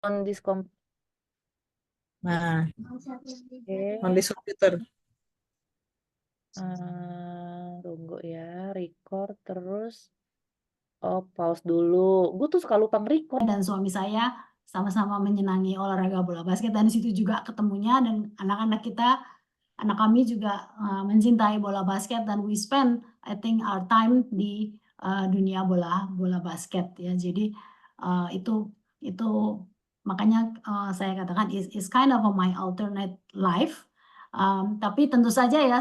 on this Nah, okay. on this computer. Tunggu ya, record terus. Oh, pause dulu. Gue tuh suka lupa nge-record. Dan suami saya sama-sama menyenangi olahraga bola basket, dan di situ juga ketemunya, dan anak-anak kita, anak kami juga mencintai bola basket, dan we spend I think our time di dunia bola basket ya. Jadi itu makanya saya katakan is kind of my alternate life. Tapi tentu saja ya,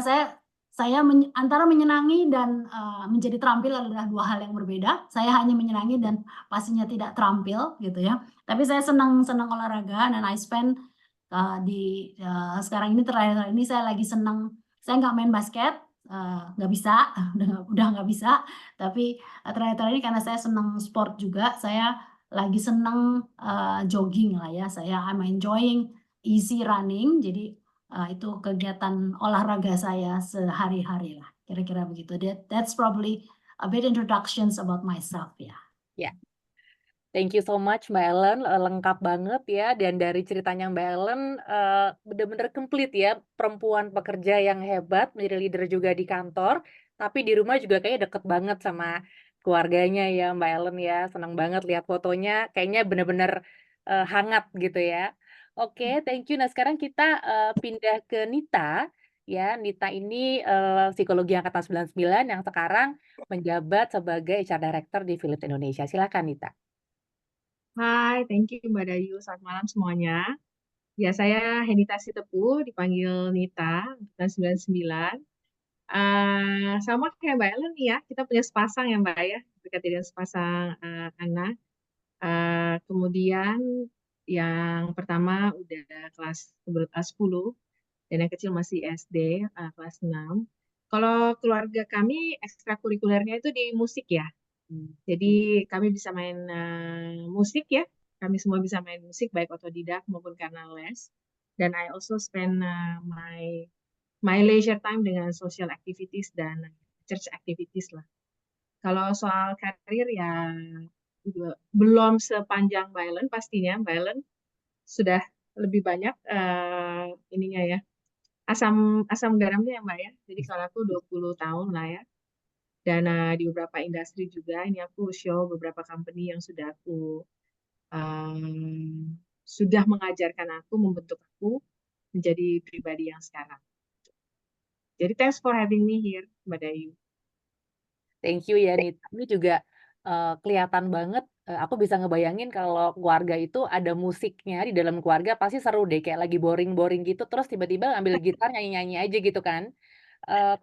saya antara menyenangi dan menjadi terampil adalah dua hal yang berbeda. Saya hanya menyenangi dan pastinya tidak terampil gitu ya. Tapi saya senang olahraga, dan I spend sekarang ini, terakhir ini saya lagi senang. Saya nggak main basket, nggak bisa, udah nggak bisa. Tapi terakhir ini karena saya senang sport juga, saya lagi senang jogging lah ya. I'm enjoying easy running. Jadi itu kegiatan olahraga saya sehari-hari lah, kira-kira begitu. That's probably a bit introductions about myself ya. Ya, thank you so much Mbak Ellen, lengkap banget ya. Dan dari ceritanya Mbak Ellen benar-benar komplit ya, perempuan pekerja yang hebat, menjadi leader juga di kantor, tapi di rumah juga kayaknya deket banget sama keluarganya ya Mbak Ellen ya. Senang banget lihat fotonya, kayaknya benar-benar hangat gitu ya. Oke, thank you. Nah sekarang kita pindah ke Nita. Ya, Nita ini psikologi angkatan 99 yang sekarang menjabat sebagai HR Director di Philips Indonesia. Silakan Nita. Hai, thank you Mbak Dayu. Selamat malam semuanya. Ya, saya Henita Sitepu, dipanggil Nita, tahun 99. Sama kayak Mbak Ellen nih ya, kita punya sepasang ya Mbak ya, berkaitan dengan sepasang anak. Kemudian yang pertama udah kelas 10, dan yang kecil masih SD, kelas 6. Kalau keluarga kami ekstrakurikulernya itu di musik ya. Jadi kami bisa main musik ya. Kami semua bisa main musik baik otodidak maupun karena les. Dan I also spend my leisure time dengan social activities dan church activities lah. Kalau soal karir ya belum sepanjang Mbak Ellen pastinya. Mbak Ellen sudah lebih banyak ininya ya, asam garamnya ya Mbak ya. Jadi kalau aku 20 tahun lah ya. Dan di beberapa industri juga, ini aku show beberapa company yang sudah mengajarkan aku, membentuk aku menjadi pribadi yang sekarang. Jadi thanks for having me here, Mbak Dayu. Thank you ya Nita. Ini juga kelihatan banget, aku bisa ngebayangin kalau keluarga itu ada musiknya di dalam keluarga, pasti seru deh, kayak lagi boring-boring gitu, terus tiba-tiba ambil gitar nyanyi-nyanyi aja gitu kan.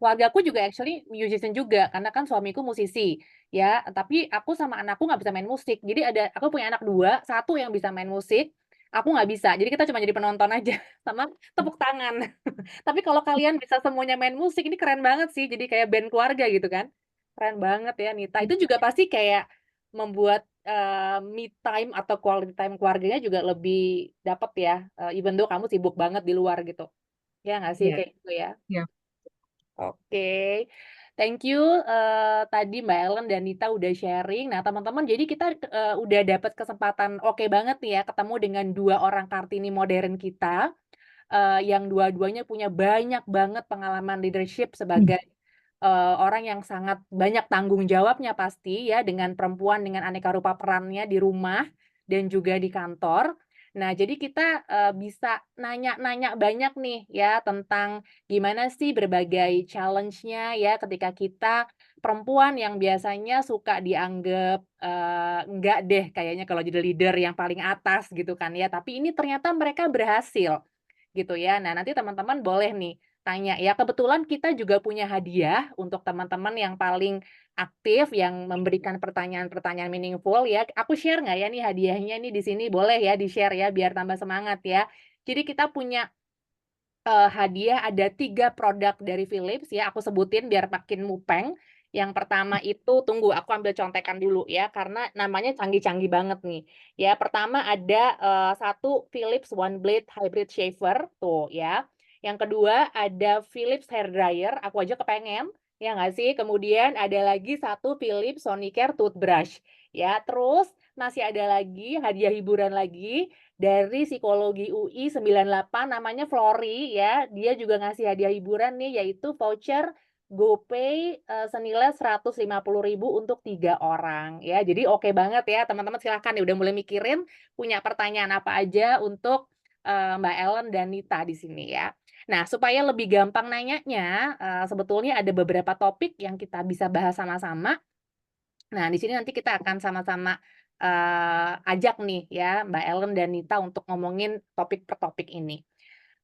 Keluargaku juga actually musician juga, karena kan suamiku musisi, ya. Tapi aku sama anakku nggak bisa main musik. Jadi aku punya anak dua, satu yang bisa main musik, aku nggak bisa. Jadi kita cuma jadi penonton aja, sama tepuk tangan. Tapi kalau kalian bisa semuanya main musik, ini keren banget sih. Jadi kayak band keluarga gitu kan. Keren banget ya Nita. Itu juga pasti kayak membuat me time atau quality time keluarganya juga lebih dapet ya. Even though kamu sibuk banget di luar gitu. Ya nggak sih Ya, kayak gitu ya. ya. Oke, thank you tadi Mbak Ellen dan Nita udah sharing. Nah teman-teman, jadi kita udah dapat kesempatan oke banget nih ya ketemu dengan dua orang Kartini modern kita yang dua-duanya punya banyak banget pengalaman leadership sebagai orang yang sangat banyak tanggung jawabnya pasti ya, dengan perempuan dengan aneka rupa perannya di rumah dan juga di kantor. Nah, jadi kita bisa nanya-nanya banyak nih ya tentang gimana sih berbagai challenge-nya ya ketika kita perempuan yang biasanya suka dianggap enggak deh kayaknya kalau jadi leader yang paling atas gitu kan ya. Tapi ini ternyata mereka berhasil gitu ya. Nah, nanti teman-teman boleh nih tanya ya. Kebetulan kita juga punya hadiah untuk teman-teman yang paling aktif, yang memberikan pertanyaan-pertanyaan meaningful ya. Aku share nggak ya nih hadiahnya nih di sini? Boleh ya di-share ya biar tambah semangat ya. Jadi kita punya hadiah ada 3 produk dari Philips ya. Aku sebutin biar makin mupeng. Yang pertama itu, tunggu aku ambil contekan dulu ya, karena namanya canggih-canggih banget nih. Ya, pertama ada satu Philips One Blade Hybrid Shaver, tuh ya. Yang kedua ada Philips Hair Dryer, aku aja kepengen, ya nggak sih? Kemudian ada lagi satu Philips Sonicare Toothbrush. Ya, terus masih ada lagi hadiah hiburan lagi, dari Psikologi UI 98 namanya Flori ya. Dia juga ngasih hadiah hiburan nih yaitu voucher GoPay senilai 150.000 untuk 3 orang ya. Jadi oke banget ya teman-teman, silahkan nih udah mulai mikirin punya pertanyaan apa aja untuk Mbak Ellen dan Nita di sini ya. Nah, supaya lebih gampang nanyanya, sebetulnya ada beberapa topik yang kita bisa bahas sama-sama. Nah, di sini nanti kita akan sama-sama ajak nih ya Mbak Ellen dan Nita untuk ngomongin topik per topik ini.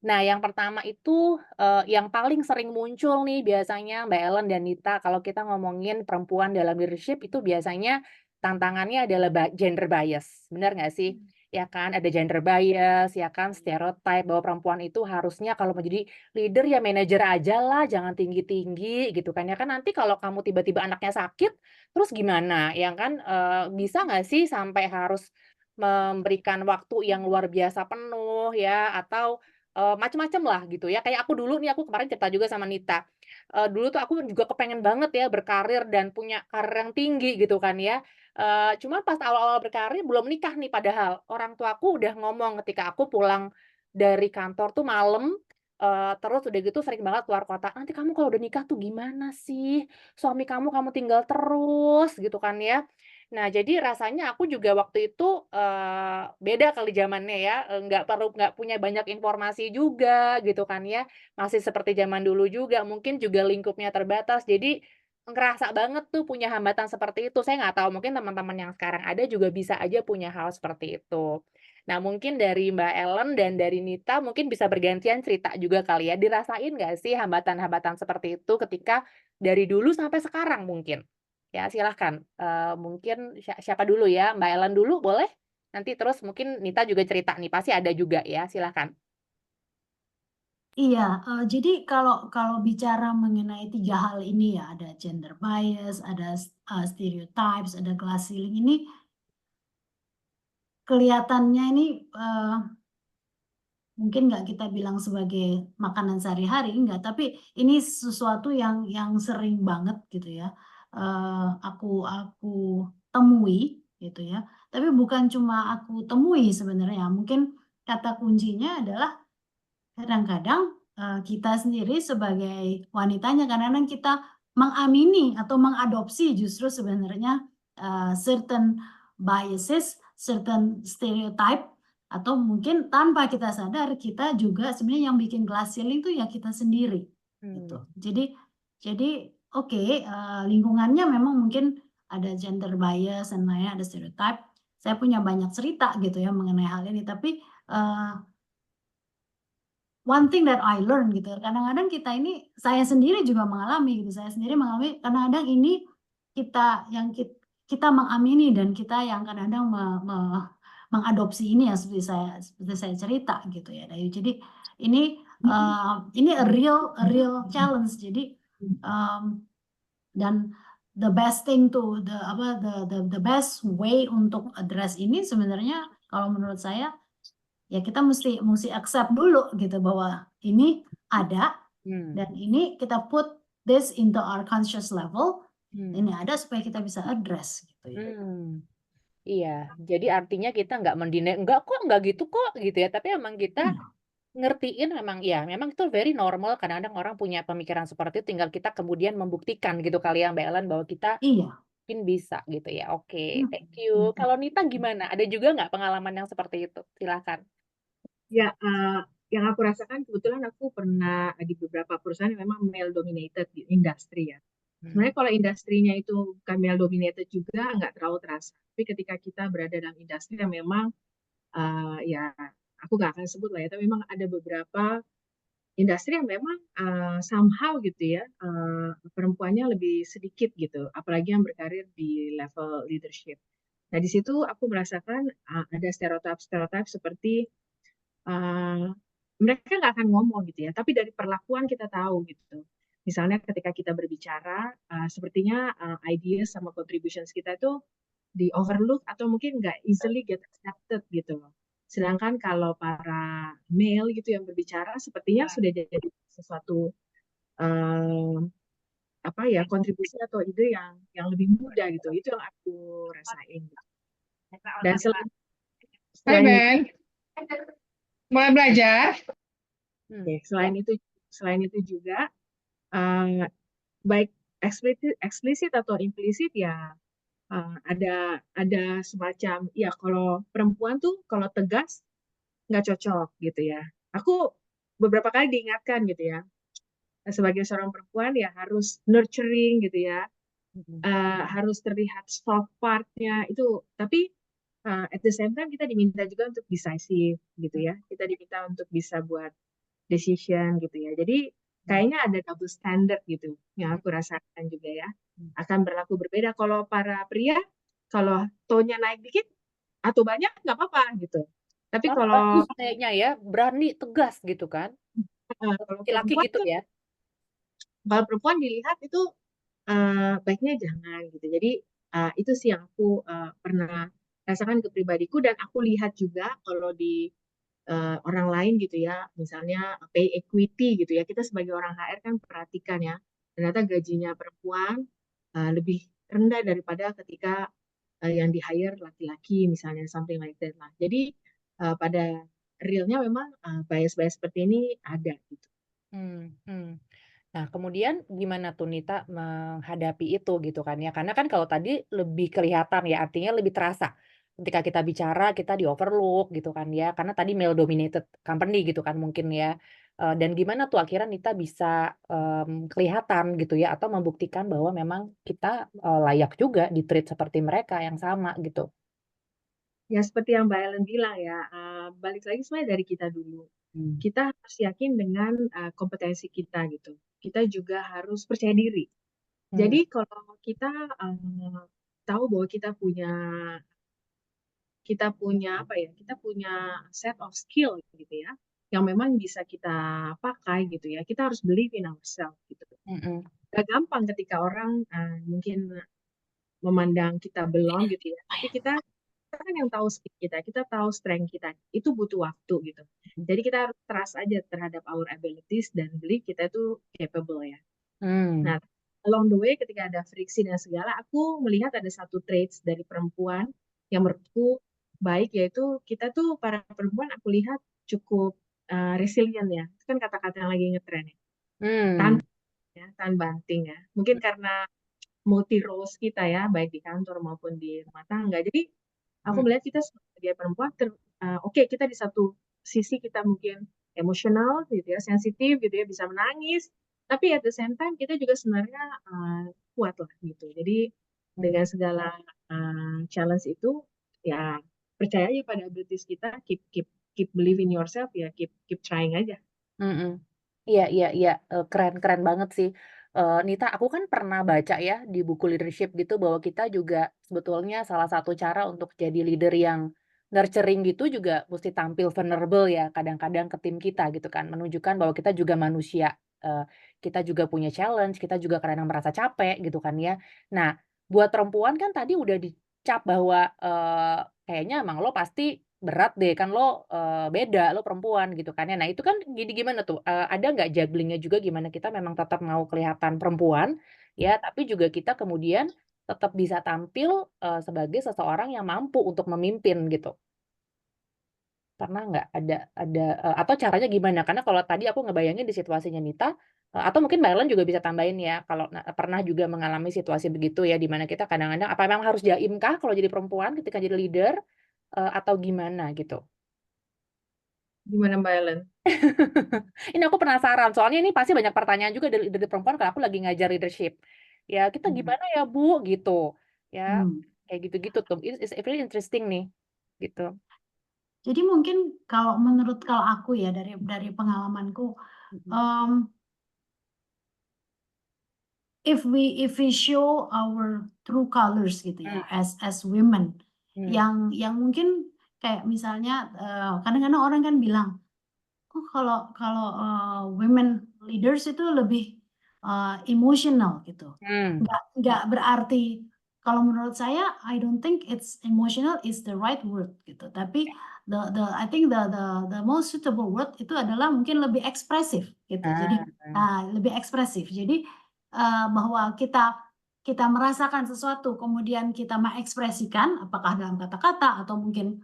Nah, yang pertama itu, yang paling sering muncul nih biasanya Mbak Ellen dan Nita kalau kita ngomongin perempuan dalam leadership itu biasanya tantangannya adalah gender bias, benar nggak sih? Ya kan, ada gender bias, ya kan, stereotype bahwa perempuan itu harusnya kalau mau jadi leader ya manajer aja lah, jangan tinggi-tinggi gitu kan, ya kan nanti kalau kamu tiba-tiba anaknya sakit, terus gimana? Ya kan, bisa nggak sih sampai harus memberikan waktu yang luar biasa penuh ya, atau macem-macem lah gitu ya, kayak aku dulu nih, aku kemarin cerita juga sama Nita, dulu tuh aku juga kepengen banget ya berkarir dan punya karir yang tinggi gitu kan ya, cuma pas awal-awal berkarir belum nikah nih padahal, orang tuaku udah ngomong ketika aku pulang dari kantor tuh malam, terus udah gitu sering banget keluar kota, "Nanti kamu kalau udah nikah tuh gimana sih? Suami kamu tinggal terus," gitu kan ya. Nah, jadi rasanya aku juga waktu itu, beda kali zamannya ya, nggak punya banyak informasi juga gitu kan ya, masih seperti zaman dulu juga, mungkin juga lingkupnya terbatas, jadi ngerasa banget tuh punya hambatan seperti itu. Saya nggak tahu, mungkin teman-teman yang sekarang ada juga bisa aja punya hal seperti itu. Nah, mungkin dari Mbak Ellen dan dari Nita mungkin bisa bergantian cerita juga kali ya, dirasain nggak sih hambatan-hambatan seperti itu ketika dari dulu sampai sekarang mungkin? Ya silahkan, mungkin siapa dulu ya? Mbak Ellen dulu boleh? Nanti terus mungkin Nita juga cerita nih, pasti ada juga ya, silahkan. Iya, jadi kalau kalau bicara mengenai 3 hal ini ya, ada gender bias, ada stereotypes, ada glass ceiling ini kelihatannya ini, mungkin nggak kita bilang sebagai makanan sehari-hari, enggak, tapi ini sesuatu yang sering banget gitu ya, aku temui gitu ya. Tapi bukan cuma aku temui sebenarnya, mungkin kata kuncinya adalah kadang-kadang, kita sendiri sebagai wanitanya kadang-kadang kita mengamini atau mengadopsi justru sebenarnya, certain biases, certain stereotype, atau mungkin tanpa kita sadar kita juga sebenarnya yang bikin glass ceiling itu ya kita sendiri, Mmm, gitu. Jadi oke, lingkungannya memang mungkin ada gender bias dan lainnya, ada stereotype. Saya punya banyak cerita gitu ya mengenai hal ini, tapi, one thing that I learn gitu, kadang-kadang kita ini saya sendiri juga mengalami gitu, saya sendiri mengalami kadang-kadang ini kita mengamini dan kita yang kadang-kadang mengadopsi ini ya seperti saya cerita gitu ya. Jadi ini a real challenge. Jadi, dan the best thing to the best way untuk address ini sebenarnya kalau menurut saya ya kita mesti accept dulu gitu bahwa ini ada mmm, dan ini kita put this into our conscious level, mmm, ini ada supaya kita bisa address gitu ya. mmm, iya. Jadi artinya kita nggak mendinai, "Enggak kok, nggak gitu kok," gitu ya, tapi emang kita Iya, ngertiin memang ya, memang itu very normal kadang-kadang orang punya pemikiran seperti itu, tinggal kita kemudian membuktikan gitu kali ya Mbak Ellen, bahwa kita iya, mungkin bisa gitu ya. Oke, mhm, thank you. mhm. Kalau Nita gimana? Ada juga nggak pengalaman yang seperti itu? Silahkan. Ya, yang aku rasakan kebetulan aku pernah di beberapa perusahaan yang memang male dominated di industri ya. Mmm, Sebenarnya kalau industrinya itu bukan male dominated juga nggak terlalu terasa. Tapi ketika kita berada dalam industri yang memang ya aku nggak akan sebut lah ya, tapi memang ada beberapa industri yang memang somehow gitu ya perempuannya lebih sedikit gitu, apalagi yang berkarir di level leadership. Nah di situ aku merasakan ada stereotip-stereotip seperti uh, mereka nggak akan ngomong gitu ya, tapi dari perlakuan kita tahu gitu. Misalnya ketika kita berbicara, sepertinya ideas sama contributions kita itu di overlook atau mungkin nggak easily get accepted gitu loh. Sedangkan kalau para male gitu yang berbicara, sepertinya sudah jadi sesuatu eh, apa ya kontribusi atau ide yang lebih mudah gitu. Itu yang aku rasain. Dan selain Hai selain itu, Ben, Mulai belajar. Hmm. Selain itu juga eh, baik eksplisit atau implisit ya, ada semacam ya, kalau perempuan tuh kalau tegas nggak cocok gitu ya. Aku beberapa kali diingatkan gitu ya, sebagai seorang perempuan ya harus nurturing gitu ya, Hmm. harus terlihat soft partnya itu, tapi at the same time kita diminta juga untuk decisive gitu ya, kita diminta untuk bisa buat decision gitu ya. Jadi kayaknya ada double standard gitu yang aku rasakan juga ya, akan berlaku berbeda. Kalau para pria, kalau tone-nya naik dikit atau banyak nggak apa-apa gitu. Tapi kalau Bagus kayaknya ya, berani, tegas gitu kan. kalau Laki-laki perempuan gitu tuh, ya. kalau perempuan dilihat itu baiknya jangan gitu. Jadi itu sih yang aku pernah rasakan ke pribadiku, dan aku lihat juga kalau di orang lain gitu ya, misalnya pay equity gitu ya, kita sebagai orang HR kan perhatikan ya, ternyata gajinya perempuan lebih rendah daripada ketika yang di hire laki-laki misalnya, something like that lah. Jadi pada realnya memang bias-bias seperti ini ada gitu. Hmm, hmm. Nah, kemudian gimana tuh Nita menghadapi itu gitu kan ya? Karena kan kalau tadi lebih kelihatan ya, artinya lebih terasa ketika kita bicara kita di overlook gitu kan ya, karena tadi male dominated company gitu kan mungkin ya. Dan gimana tuh akhirnya Nita bisa kelihatan gitu ya, atau membuktikan bahwa memang kita layak juga di-treat seperti mereka yang sama gitu. Ya seperti yang Mbak Ellen bilang ya, balik lagi sebenarnya dari kita dulu. Hmm. Kita harus yakin dengan kompetensi kita gitu. Kita juga harus percaya diri. Hmm. Jadi kalau kita tahu bahwa kita punya apa ya, kita punya set of skill gitu ya, yang memang bisa kita pakai gitu ya. Kita harus believe in ourselves gitu. Mm-mm. Gak gampang ketika orang mungkin memandang kita belum gitu ya, tapi kita kan yang tahu skill kita tahu strength kita, itu butuh waktu gitu. Jadi kita harus trust aja terhadap our abilities dan believe kita itu capable ya. Hmm. Nah, along the way ketika ada friksi dan segala, aku melihat ada satu traits dari perempuan yang menurutku baik, yaitu kita tuh para perempuan aku lihat cukup resilient ya. Itu kan kata-kata yang lagi ngetren ya. Tahan, Hmm. ya, tahan banting ya. Mungkin karena multi roles kita ya, baik di kantor maupun di rumah tangga. Jadi aku Hmm. melihat kita sebagai perempuan, oke, kita di satu sisi kita mungkin emosional gitu ya, sensitif gitu ya, bisa menangis, tapi at the same time kita juga sebenarnya kuat lah gitu. Jadi dengan segala challenge itu ya, percaya aja pada abilities kita, keep keep keep believe in yourself ya, keep keep trying aja. Mhm. Iya, iya, iya, keren keren banget sih. Nita, aku kan pernah baca ya di buku leadership gitu bahwa kita juga sebetulnya salah satu cara untuk jadi leader yang nurturing gitu juga mesti tampil vulnerable ya kadang-kadang ke tim kita gitu kan, menunjukkan bahwa kita juga manusia, kita juga punya challenge, kita juga kadang merasa capek gitu kan ya. Nah, buat perempuan kan tadi udah dicap bahwa, kayaknya emang lo pasti berat deh, kan lo, beda, lo perempuan gitu kan ya. Nah itu kan gimana tuh, ada nggak jugglingnya juga gimana kita memang tetap mau kelihatan perempuan, ya, tapi juga kita kemudian tetap bisa tampil, sebagai seseorang yang mampu untuk memimpin gitu. Pernah nggak ada, atau caranya gimana? Karena kalau tadi aku ngebayangin di situasinya Nita, atau mungkin Mbak Ellen juga bisa tambahin ya, kalau pernah juga mengalami situasi begitu ya, di mana kita kadang-kadang apa memang harus jaim kah kalau jadi perempuan ketika jadi leader, atau gimana gitu? Gimana Mbak Ellen? Ini aku penasaran, soalnya ini pasti banyak pertanyaan juga dari perempuan kalau aku lagi ngajar leadership. Ya, kita gimana ya, Bu? Gitu. Ya, Hmm. kayak gitu-gitu tuh. It's very interesting nih. Gitu. Jadi mungkin kalau aku ya dari pengalamanku, Mhm. um, if we show our true colors gitu Hmm. ya, as women, Hmm. yang mungkin kayak misalnya kadang-kadang orang kan bilang, oh kalau women leaders itu lebih emotional gitu. Hmm. Nggak berarti, kalau menurut saya, I don't think it's emotional is the right word gitu. Tapi I think the most suitable word itu adalah mungkin lebih ekspresif gitu. Jadi Ah. lebih ekspresif. Jadi bahwa kita merasakan sesuatu, kemudian kita mengekspresikan, apakah dalam kata-kata atau mungkin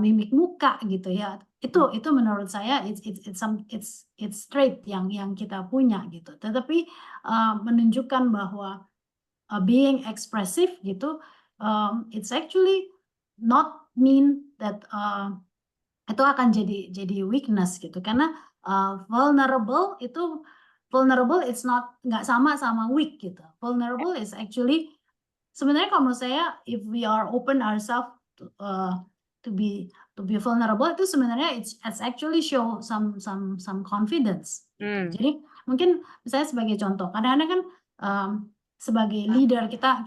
mimik muka gitu ya. Itu menurut saya it's trait yang kita punya gitu. Tetapi menunjukkan bahwa being expressive gitu, it's actually not mean that itu akan jadi weakness gitu. Karena vulnerable it's nggak sama weak gitu. Vulnerable is actually sebenarnya kalau menurut saya if we are open ourselves to be vulnerable itu sebenarnya it's actually show some confidence gitu. Jadi mungkin misalnya sebagai contoh, kadang-kadang kan sebagai leader kita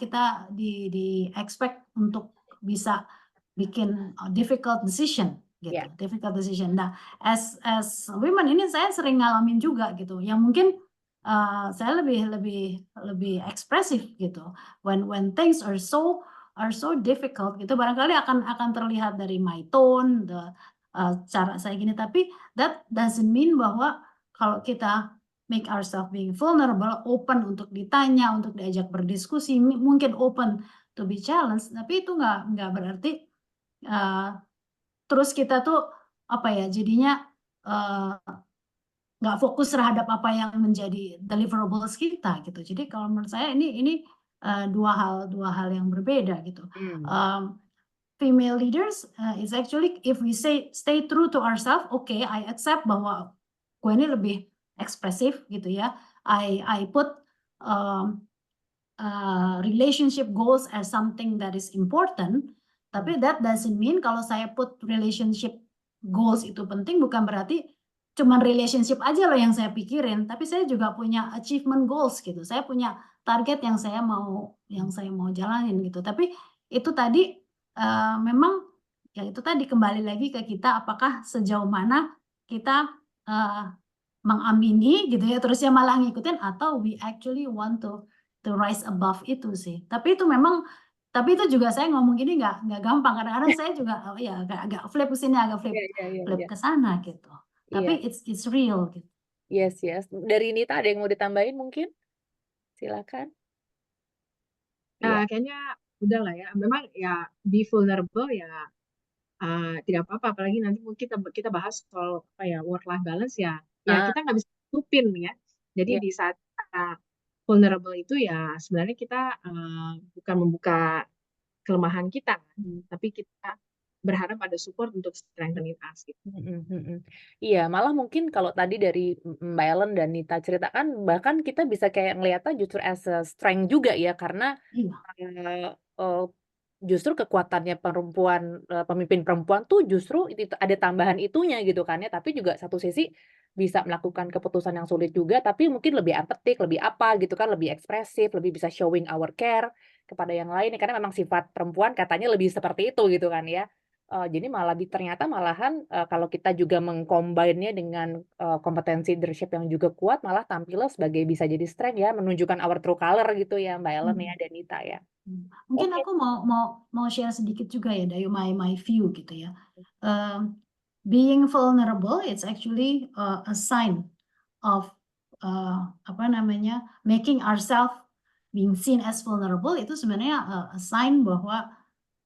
di expect untuk bisa bikin difficult decision gitu, Ya. difficult decision. Nah, as women ini saya sering ngalamin juga gitu, yang mungkin saya lebih ekspresif gitu. When things are so difficult gitu, barangkali akan terlihat dari my tone, cara saya gini. Tapi that doesn't mean bahwa kalau kita make ourselves being vulnerable, open untuk ditanya, untuk diajak berdiskusi, mungkin open to be challenged, tapi itu nggak berarti terus kita tuh jadinya nggak fokus terhadap apa yang menjadi deliverables kita gitu. Jadi kalau menurut saya ini dua hal yang berbeda gitu. Female leaders is actually if we stay true to ourselves, okay, I accept bahwa gue ini lebih ekspresif gitu ya. I put relationship goals as something that is important, tapi that doesn't mean kalau saya put relationship goals itu penting bukan berarti cuman relationship aja loh yang saya pikirin, tapi saya juga punya achievement goals gitu. Saya punya target yang saya mau jalanin gitu. Tapi itu tadi memang ya itu tadi kembali lagi ke kita apakah sejauh mana kita mengamini gitu ya terus ya malah ngikutin atau we actually want to rise above itu sih. Tapi itu juga saya ngomong gini nggak gampang. Kadang-kadang saya juga ya agak flip ke sini, agak flip Iya. ke sana gitu. Tapi Iya. it's real gitu. Yes. Dari Nita ada yang mau ditambahin mungkin? Silakan. Iya. Kayaknya udah lah ya. Memang ya be vulnerable ya tidak apa-apa. Apalagi nanti mungkin kita bahas soal work life balance ya. Ya Ah, kita nggak bisa tutupin ya. Jadi iya. di saat kita vulnerable itu ya sebenarnya kita bukan membuka kelemahan kita kan, tapi kita berharap ada support untuk strengthening us gitu. Iya, malah mungkin kalau tadi dari Mbak Ellen dan Nita ceritakan, bahkan kita bisa kayak ngelihatnya justru as a strength juga ya, karena Iya. justru kekuatannya pemimpin perempuan tuh justru ada tambahan itunya gitu kan ya, tapi juga satu sisi bisa melakukan keputusan yang sulit juga, tapi mungkin lebih empatik, lebih apa gitu kan, lebih ekspresif, lebih bisa showing our care kepada yang lain, karena memang sifat perempuan katanya lebih seperti itu gitu kan ya. Jadi malah ternyata malahan kalau kita juga meng-combine-nya dengan kompetensi leadership yang juga kuat, malah tampilnya sebagai bisa jadi strength ya, menunjukkan our true color gitu ya Mbak Ellen ya dan Nita ya. Mungkin Oke. aku mau share sedikit juga ya dari my view gitu ya. Being vulnerable it's actually a sign of making ourselves being seen as vulnerable itu sebenarnya a sign bahwa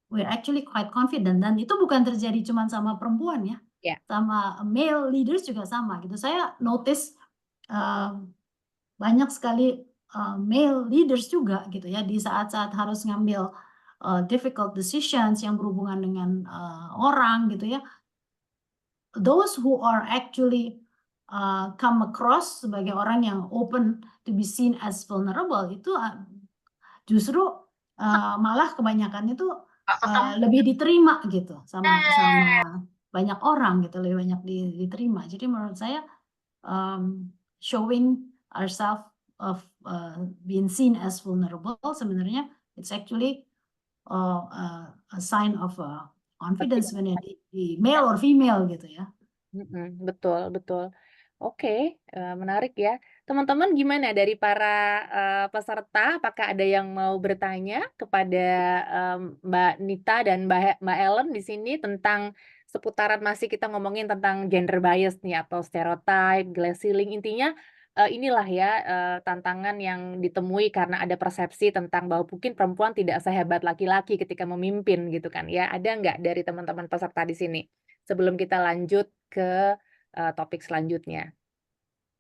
we're actually quite confident dan itu bukan terjadi cuma sama perempuan ya. Ya. Sama male leaders juga sama gitu. Saya notice banyak sekali male leaders juga gitu ya di saat-saat harus ngambil difficult decisions yang berhubungan dengan orang gitu ya. Those who are actually come across sebagai orang yang open to be seen as vulnerable itu justru malah kebanyakan itu lebih diterima gitu sama banyak orang gitu, lebih banyak diterima. Jadi menurut saya showing ourselves of being seen as vulnerable sebenarnya it's actually a sign of confidence when di male or female gitu ya. Betul. Oke, menarik ya. Teman-teman gimana dari para peserta, apakah ada yang mau bertanya kepada Mbak Nita dan Mbak Ellen di sini tentang seputaran masih kita ngomongin tentang gender bias nih atau stereotype, glass ceiling, intinya inilah ya, tantangan yang ditemui karena ada persepsi tentang bahwa mungkin perempuan tidak sehebat laki-laki ketika memimpin gitu kan ya. Ada nggak dari teman-teman peserta di sini? Sebelum kita lanjut ke, topik selanjutnya.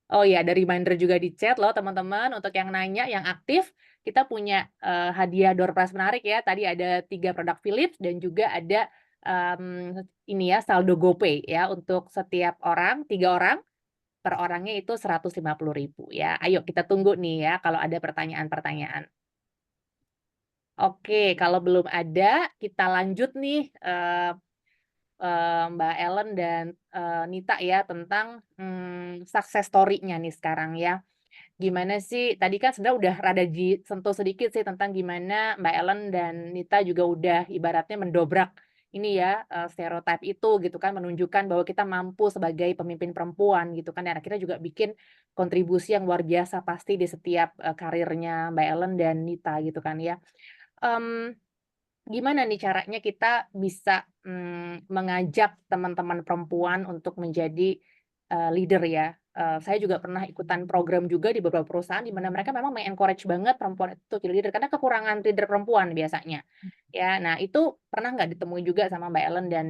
Oh ya, ada reminder juga di chat loh teman-teman, untuk yang nanya, yang aktif, kita punya, hadiah door prize menarik ya. Tadi ada 3 produk Philips dan juga ada, ini ya, saldo GoPay ya, untuk setiap orang, 3 orang, per orangnya itu 150.000 ya. Ayo kita tunggu nih ya kalau ada pertanyaan-pertanyaan. Oke, kalau belum ada, kita lanjut nih, Mbak Ellen dan, Nita ya, tentang, success story-nya nih sekarang ya. Gimana sih tadi kan sebenarnya udah rada disentuh sedikit sih tentang gimana Mbak Ellen dan Nita juga udah ibaratnya mendobrak ini ya, stereotype itu gitu kan, menunjukkan bahwa kita mampu sebagai pemimpin perempuan gitu kan, dan akhirnya juga bikin kontribusi yang luar biasa pasti di setiap, karirnya Mbak Ellen dan Nita gitu kan ya. Mmm, Gimana nih caranya kita bisa, mengajak teman-teman perempuan untuk menjadi, leader ya? Saya juga pernah ikutan program juga di beberapa perusahaan di mana mereka memang me-encourage banget perempuan itu jadi leader, karena kekurangan leader perempuan biasanya, ya. Nah, itu pernah nggak ditemui juga sama Mbak Ellen dan,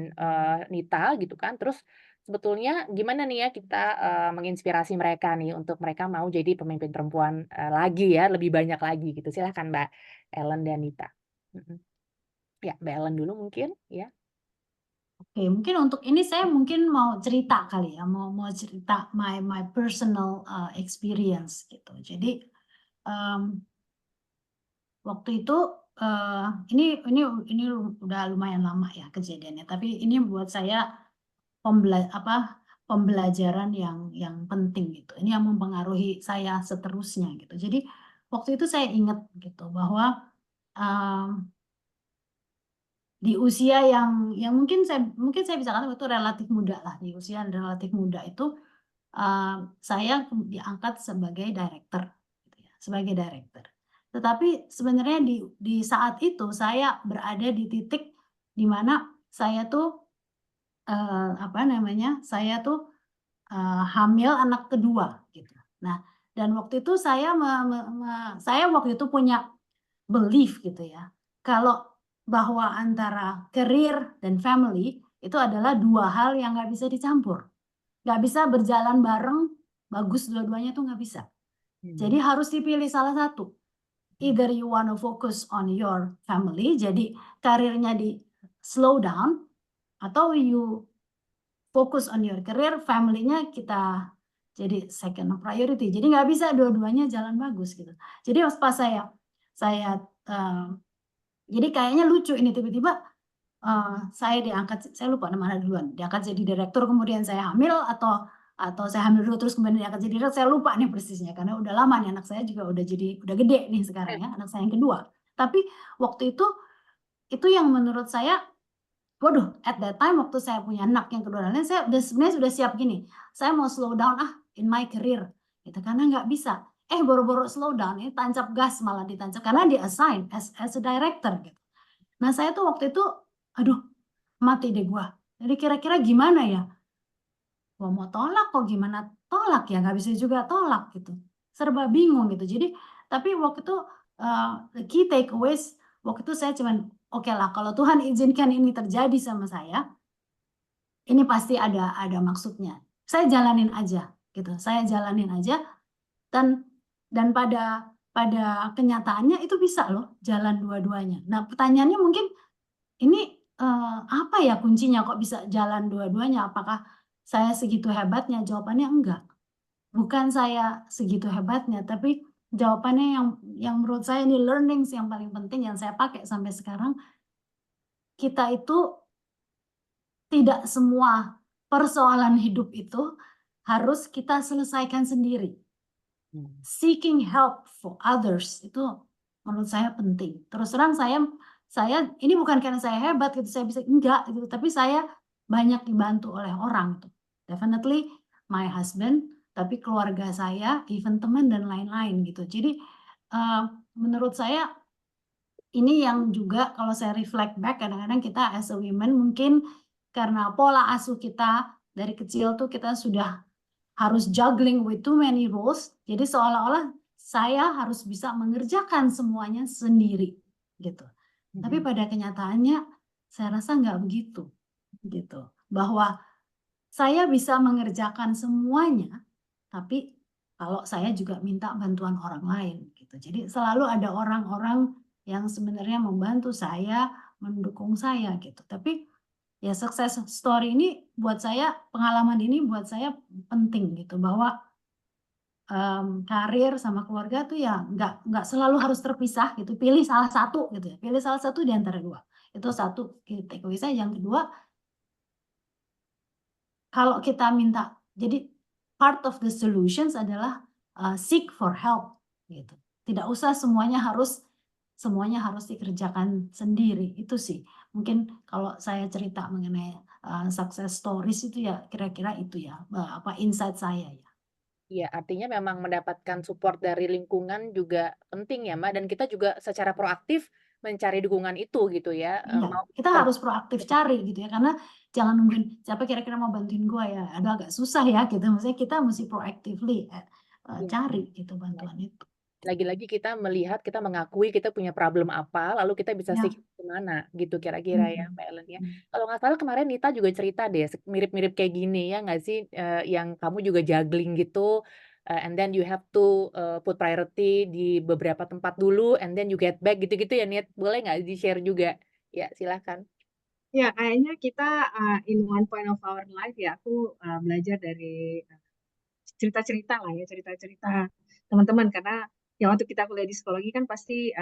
Nita gitu kan. Terus sebetulnya gimana nih ya kita, menginspirasi mereka nih untuk mereka mau jadi pemimpin perempuan, lagi ya, lebih banyak lagi gitu. Silahkan Mbak Ellen dan Nita. Mhm. Ya, Mbak Ellen dulu mungkin, ya. Oke, mungkin untuk ini saya mungkin mau cerita kali ya, mau cerita my personal, experience gitu. Jadi, mmm, waktu itu, ini udah lumayan lama ya kejadiannya, tapi ini buat saya pembelajaran yang penting gitu. Ini yang mempengaruhi saya seterusnya gitu. Jadi waktu itu saya ingat gitu bahwa, mmm di usia yang mungkin saya bisa katakan itu relatif muda lah, di usia yang relatif muda itu, saya diangkat sebagai director gitu ya, sebagai director. Tetapi sebenarnya di saat itu saya berada di titik di mana saya tuh, apa namanya, saya tuh, hamil anak kedua gitu. Nah, dan waktu itu saya saya waktu itu punya belief gitu ya, kalau bahwa antara career dan family itu adalah 2 hal yang nggak bisa dicampur, nggak bisa berjalan bareng, bagus dua-duanya tuh nggak bisa. Hmm. Jadi harus dipilih salah satu. Either you wanna focus on your family, jadi karirnya di slow down, atau you focus on your career, family-nya kita jadi second priority. Jadi nggak bisa dua-duanya jalan bagus gitu. Jadi pas saya, jadi kayaknya lucu ini tiba-tiba, saya diangkat, saya lupa mana duluan, diangkat jadi direktur kemudian saya hamil atau saya hamil dulu terus kemudian diangkat jadi direktur, saya lupa nih persisnya karena udah lama nih anak saya juga udah gede nih sekarang ya, anak saya yang kedua. Tapi waktu itu yang menurut saya, waduh, at that time waktu saya punya anak yang kedua dan lain, saya sebenarnya sudah siap gini, saya mau slow down in my career gitu, karena nggak bisa. Boro-boro slow down, ini tancap gas malah ditancap karena di-assign as a director gitu. Nah, saya tuh waktu itu, aduh, mati deh gua. Jadi kira-kira gimana ya? Gua mau tolak kok gimana tolak ya? Nggak bisa juga tolak gitu. Serba bingung gitu. Jadi tapi waktu itu, the key takeaways waktu itu saya cuman, oke lah kalau Tuhan izinkan ini terjadi sama saya, ini pasti ada maksudnya. Saya jalanin aja gitu. Saya jalanin aja dan pada kenyataannya itu bisa loh jalan dua-duanya. Nah, pertanyaannya mungkin ini, apa ya kuncinya kok bisa jalan dua-duanya? Apakah saya segitu hebatnya? Jawabannya enggak. Bukan saya segitu hebatnya, tapi jawabannya yang menurut saya ini learnings yang paling penting yang saya pakai sampai sekarang, kita itu tidak semua persoalan hidup itu harus kita selesaikan sendiri. Seeking help for others itu menurut saya penting. Terus terang saya ini bukan karena saya hebat gitu, saya bisa enggak gitu, tapi saya banyak dibantu oleh orang tuh. Definitely my husband, tapi keluarga saya, even teman dan lain-lain gitu. Jadi, menurut saya ini yang juga kalau saya reflect back kadang-kadang kita as a women mungkin karena pola asuh kita dari kecil tuh kita sudah harus juggling with too many roles. Jadi seolah-olah saya harus bisa mengerjakan semuanya sendiri gitu. Tapi pada kenyataannya saya rasa nggak begitu gitu. Bahwa saya bisa mengerjakan semuanya, tapi kalau saya juga minta bantuan orang lain gitu. Jadi selalu ada orang-orang yang sebenarnya membantu saya, mendukung saya gitu. Tapi ya success story ini buat saya, pengalaman ini buat saya penting gitu, bahwa karir sama keluarga tuh ya nggak selalu harus terpisah gitu. Pilih salah satu gitu ya, pilih salah satu di antara dua. Itu satu takeaway saya. Yang kedua, kalau kita minta, jadi part of the solutions adalah seek for help gitu. Tidak usah semuanya harus dikerjakan sendiri. Itu sih mungkin kalau saya cerita mengenai success stories itu ya kira-kira itu ya, apa insight saya ya. Iya, artinya memang mendapatkan support dari lingkungan juga penting ya, Mbak, dan kita juga secara proaktif mencari dukungan itu gitu ya, Iya, mau kita ter harus proaktif cari gitu ya, karena jangan nungguin siapa kira-kira mau bantuin gua ya, aduh agak susah ya gitu. Maksudnya kita mesti proactively iya. cari gitu bantuan itu. Lagi-lagi kita melihat, kita mengakui kita punya problem apa, lalu kita bisa Ya. seek ke mana gitu kira-kira ya, Mhm. Mbak Ellen ya. Mhm. Kalau nggak salah kemarin Nita juga cerita deh mirip-mirip kayak gini ya nggak sih, yang kamu juga juggling gitu, and then you have to, put priority di beberapa tempat dulu and then you get back gitu-gitu ya, Nit? Boleh nggak di-share juga? Ya silakan. Ya, kayaknya kita in one point of our life ya, aku belajar dari cerita-cerita lah ya, cerita-cerita teman-teman karena ya waktu kita kuliah di psikologi kan pasti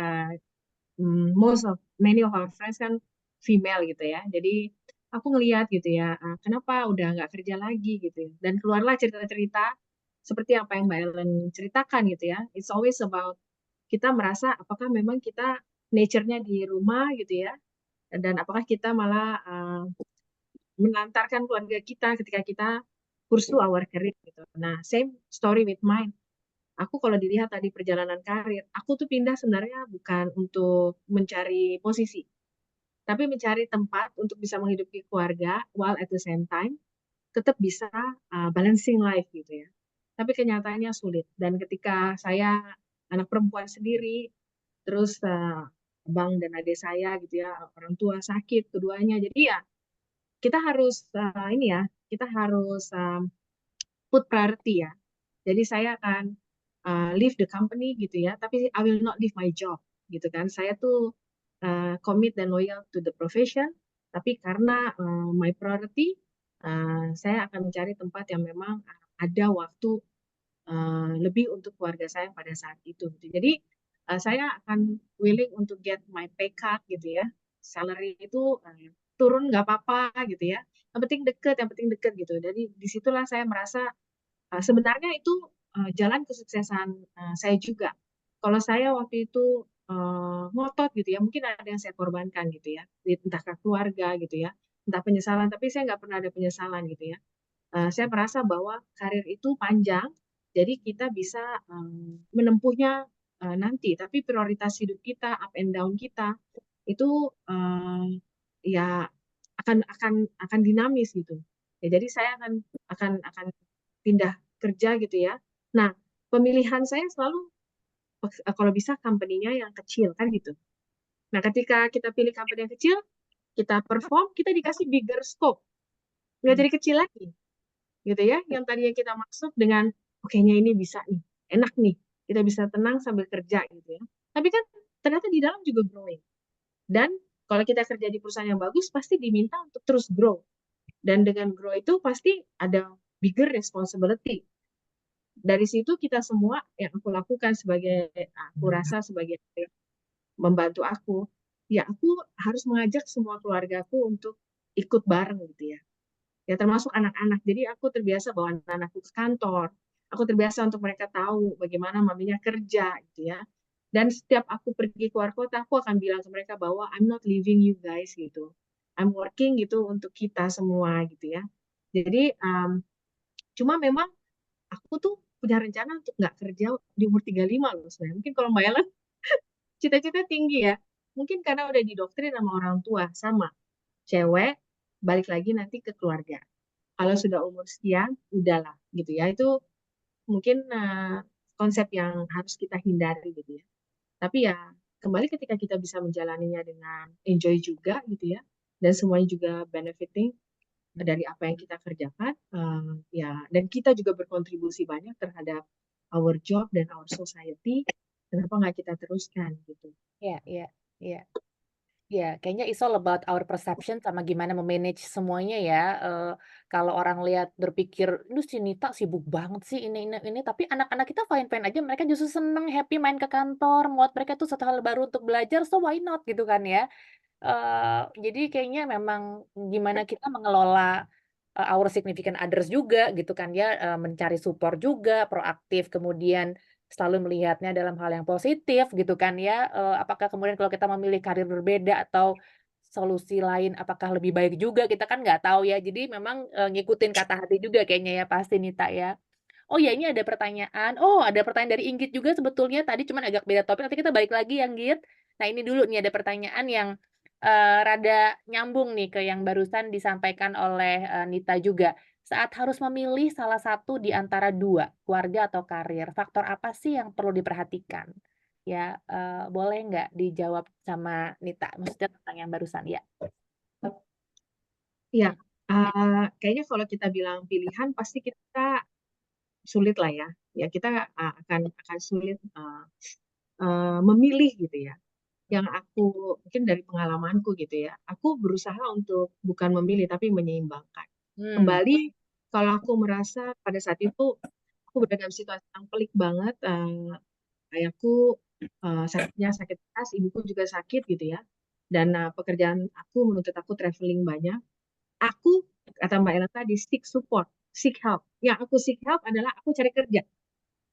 many of our friends kan female gitu ya. Jadi aku ngeliat gitu ya, kenapa udah nggak kerja lagi gitu ya. Dan keluarlah cerita-cerita seperti apa yang Mbak Ellen ceritakan gitu ya. It's always about kita merasa apakah memang kita nature-nya di rumah gitu ya. Dan apakah kita malah melantarkan keluarga kita ketika kita pursue our career gitu. Nah, same story with mine. Aku kalau dilihat tadi perjalanan karir, aku tuh pindah sebenarnya bukan untuk mencari posisi, tapi mencari tempat untuk bisa menghidupi keluarga while at the same time tetap bisa balancing life gitu ya. Tapi kenyataannya sulit. Dan ketika saya anak perempuan sendiri, terus abang dan adik saya gitu ya, orang tua sakit keduanya. Jadi ya kita harus ini ya, kita harus put priority ya. Jadi saya akan leave the company gitu ya, tapi I will not leave my job gitu kan. Saya tuh commit dan loyal to the profession, tapi karena my priority, saya akan mencari tempat yang memang ada waktu lebih untuk keluarga saya pada saat itu. Gitu. Jadi saya akan willing untuk get my pay cut gitu ya, salary itu turun nggak apa-apa gitu ya. Yang penting deket gitu. Jadi disitulah saya merasa sebenarnya itu jalan kesuksesan saya juga. Kalau saya waktu itu ngotot gitu ya, mungkin ada yang saya korbankan gitu ya, entah ke keluarga gitu ya, entah penyesalan, tapi saya nggak pernah ada penyesalan gitu ya. Saya merasa bahwa karir itu panjang, jadi kita bisa menempuhnya nanti, tapi prioritas hidup kita, up and down kita itu ya akan dinamis gitu. Ya, jadi saya akan pindah kerja gitu ya. Nah, pemilihan saya selalu kalau bisa company-nya yang kecil kan gitu. Nah, ketika kita pilih company yang kecil, kita perform, kita dikasih bigger scope. Nggak jadi kecil lagi, gitu ya. Yang tadinya kita masuk dengan, oke-nya ini bisa nih, enak nih, kita bisa tenang sambil kerja gitu ya. Tapi kan ternyata di dalam juga growing. Dan kalau kita kerja di perusahaan yang bagus, pasti diminta untuk terus grow. Dan dengan grow itu pasti ada bigger responsibility. Dari situ kita semua yang aku lakukan sebagai, aku rasa sebagai membantu aku, ya aku harus mengajak semua keluargaku untuk ikut bareng gitu ya. Ya termasuk anak-anak. Jadi aku terbiasa bawa anak-anakku ke kantor. Aku terbiasa untuk mereka tahu bagaimana maminya kerja gitu ya. Dan setiap aku pergi keluar kota, aku akan bilang ke mereka bahwa I'm not leaving you guys gitu. I'm working gitu untuk kita semua gitu ya. Jadi cuma memang aku tuh punya rencana untuk nggak kerja di umur 35 loh sebenarnya. Mungkin kalau Mbak Ellen cita-cita tinggi ya. Mungkin karena udah didoktrin sama orang tua, sama. Cewek, balik lagi nanti ke keluarga. Kalau sudah umur sekian, udahlah gitu ya. Itu mungkin konsep yang harus kita hindari gitu ya. Tapi ya kembali ketika kita bisa menjalaninya dengan enjoy juga gitu ya, dan semuanya juga benefiting dari apa yang kita kerjakan, ya, dan kita juga berkontribusi banyak terhadap our job dan our society, kenapa nggak kita teruskan gitu. Iya, iya, iya. Ya, kayaknya it's all about our perception sama gimana me-manage semuanya ya. Kalau orang lihat berpikir, "Duh si Nita sibuk banget sih ini," tapi anak-anak kita fine-fine aja, mereka justru seneng, happy main ke kantor, buat mereka tuh satu hal baru untuk belajar, so why not gitu kan ya. Jadi kayaknya memang gimana kita mengelola, our significant others juga gitu kan ya, mencari support juga, proaktif, kemudian selalu melihatnya dalam hal yang positif gitu kan ya, apakah kemudian kalau kita memilih karir berbeda atau solusi lain apakah lebih baik juga, kita kan nggak tahu ya. Jadi memang, ngikutin kata hati juga kayaknya ya pasti Nita ya. Oh ya, ini ada pertanyaan dari Inggit juga sebetulnya tadi cuman agak beda topik, nanti kita balik lagi ya, Nggit. Nah, ini dulu nih ada pertanyaan yang, rada nyambung nih ke yang barusan disampaikan oleh, Nita juga. Saat harus memilih salah satu di antara 2, keluarga atau karir, faktor apa sih yang perlu diperhatikan? Ya, boleh nggak dijawab sama Nita? Maksudnya tentang yang barusan, ya. Ya, kayaknya kalau kita bilang pilihan pasti kita sulit lah ya. Ya kita akan sulit memilih gitu ya. Yang aku mungkin dari pengalamanku gitu ya, aku berusaha untuk bukan memilih tapi menyeimbangkan. Hmm, Kembali kalau aku merasa pada saat itu aku berada dalam situasi yang pelik banget, ayahku sakitnya sakit keras, ibuku juga sakit gitu ya. Dan pekerjaan aku menuntut aku traveling banyak. Aku kata Mbak Ella tadi seek help. Yang aku seek help adalah aku cari kerja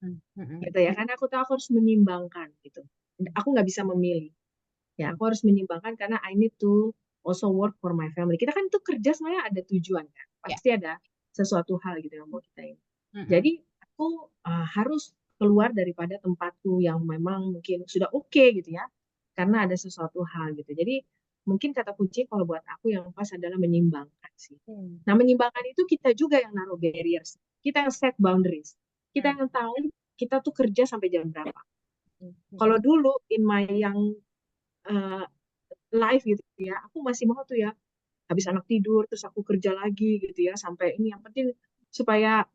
mhm. gitu ya, karena aku tahu aku harus menyimbangkan gitu. Aku nggak bisa memilih. Ya, aku harus menyimbangkan karena I need to also work for my family. Kita kan tuh kerja sebenarnya ada tujuan kan. Ya, Pasti ada sesuatu hal gitu yang mau kita ini. mhm. Jadi aku harus keluar daripada tempatku yang memang mungkin sudah oke gitu ya. Karena ada sesuatu hal gitu. Jadi mungkin kata kunci kalau buat aku yang pas adalah menyimbangkan sih. Mmm, Nah, menyimbangkan itu kita juga yang naruh barriers. Kita yang set boundaries. Kita mhm, yang tahu kita tuh kerja sampai jam berapa. mhm. Kalau dulu in my yang uh, live gitu ya, aku masih mau tuh ya habis anak tidur terus aku kerja lagi gitu ya sampai ini yang penting supaya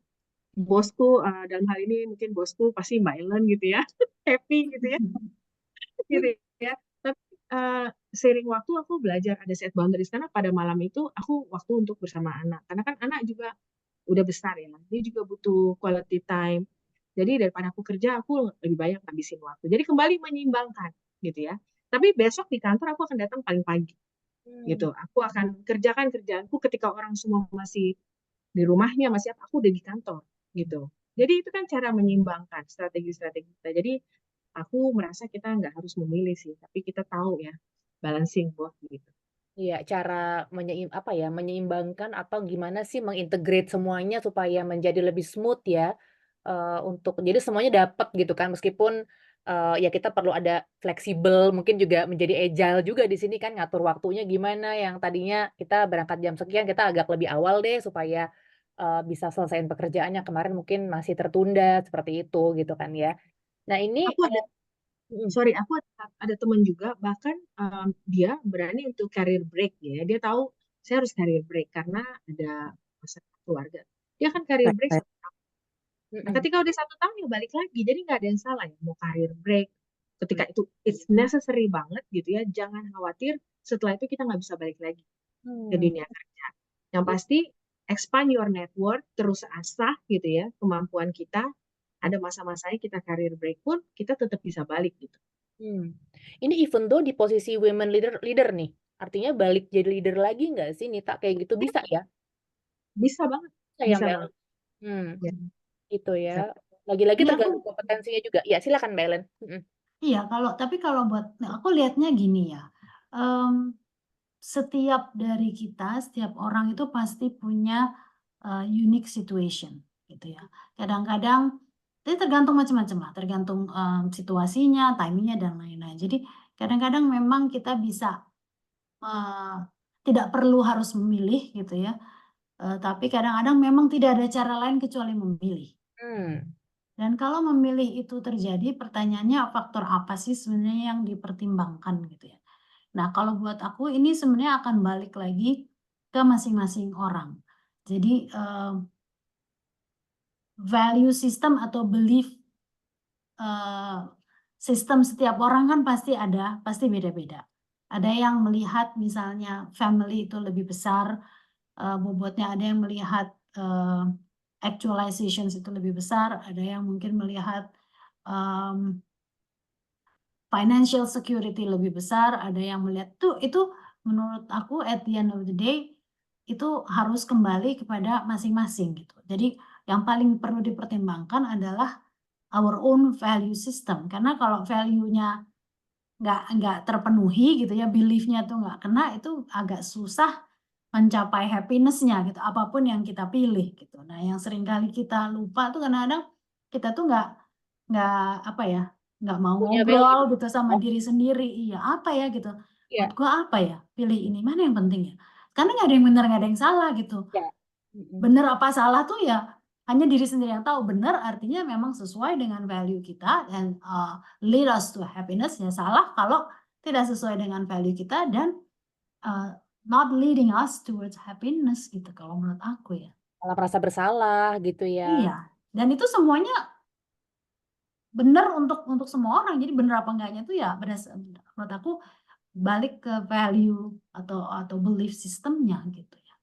bosku dalam hal ini mungkin bosku pasti Mbak Ellen gitu ya happy gitu ya gitu ya. Tapi seiring waktu aku belajar ada set boundaries karena pada malam itu aku waktu untuk bersama anak karena kan anak juga udah besar ya, dia juga butuh quality time. Jadi daripada aku kerja, aku lebih banyak ngabisin waktu. Jadi kembali menyeimbangkan gitu ya. Tapi besok di kantor aku akan datang paling pagi Mmm, gitu. Aku akan kerjakan kerjaanku ketika orang semua masih di rumahnya, masih apa, aku udah di kantor gitu. Jadi itu kan cara menyeimbangkan strategi-strategi kita. Jadi aku merasa kita nggak harus memilih sih, tapi kita tahu ya balancing both gitu. iya, cara apa ya, menyeimbangkan atau gimana sih mengintegrate semuanya supaya menjadi lebih smooth ya, untuk jadi semuanya dapet gitu kan, meskipun, ya kita perlu ada fleksibel, mungkin juga menjadi agile juga di sini kan, ngatur waktunya gimana, yang tadinya kita berangkat jam sekian, kita agak lebih awal deh supaya, bisa selesaiin pekerjaan yang kemarin mungkin masih tertunda, seperti itu gitu kan ya. Nah ini, Aku ada mhm, sorry, aku ada teman juga bahkan dia berani untuk career break ya. Dia tahu saya harus career break karena ada masalah keluarga. Dia kan career break Right. 1 tahun. Nah, Mhm, ketika udah 1 tahun ya balik lagi. Jadi nggak ada yang salah ya mau career break. mhm, Ketika itu it's necessary banget gitu ya. Jangan khawatir setelah itu kita nggak bisa balik lagi ke mmm, dunia kerja. Yang i pasti expand your network, terus asah gitu ya kemampuan kita. Ada masa-masanya kita career break pun kita tetap bisa balik gitu. Mmm. Ini even though di posisi women leader leader nih, artinya balik jadi leader lagi nggak sih Nita, kayak gitu Ya, bisa ya? bisa banget, Bisa ya, bisa Mbak, Ellen? banget. Mmm, Ya, gitu ya. bisa. Lagi-lagi Iya, tergantung kompetensinya juga. Ya silakan Mbak Ellen, mhm. iya, tapi kalau buat aku lihatnya gini ya, mmm, setiap dari kita, setiap orang itu pasti punya, unique situation gitu ya. Kadang-kadang ini tergantung macam-macam lah, tergantung, situasinya, timing-nya dan lain-lain. Jadi kadang-kadang memang kita bisa, eee, tidak perlu harus memilih gitu ya. tapi kadang-kadang memang tidak ada cara lain kecuali memilih. Hmm. Dan kalau memilih itu terjadi, pertanyaannya faktor apa sih sebenarnya yang dipertimbangkan gitu ya. Nah, kalau buat aku ini sebenarnya akan balik lagi ke masing-masing orang. Jadi value system atau belief sistem setiap orang kan pasti beda-beda. Ada yang melihat misalnya family itu lebih besar bobotnya, ada yang melihat actualizations itu lebih besar, ada yang mungkin melihat financial security lebih besar, ada yang melihat itu menurut aku at the end of the day itu harus kembali kepada masing-masing gitu. Jadi yang paling perlu dipertimbangkan adalah our own value system, karena kalau value-nya nggak terpenuhi gitu ya, belief-nya tuh nggak kena, itu agak susah mencapai happiness-nya gitu, apapun yang kita pilih gitu. Nah, yang seringkali kita lupa tuh kadang-kadang kita tuh nggak apa ya, nggak mau Punya value. ngobrol gitu sama Oh, diri sendiri, iya apa ya gitu, buat iya, gua apa ya, pilih ini, mana yang penting ya? Karena nggak ada yang benar, nggak ada yang salah gitu. iya. Mm-mm. Bener apa salah tuh ya hanya diri sendiri yang tahu. Benar artinya memang sesuai dengan value kita dan lead us to happiness. Ya salah kalau tidak sesuai dengan value kita dan uh, not leading us towards happiness gitu kalau menurut aku ya. Malah merasa bersalah gitu ya. Iya. Dan itu semuanya benar untuk semua orang. Jadi benar apa enggaknya tuh ya menurut aku balik ke value atau belief systemnya gitu ya.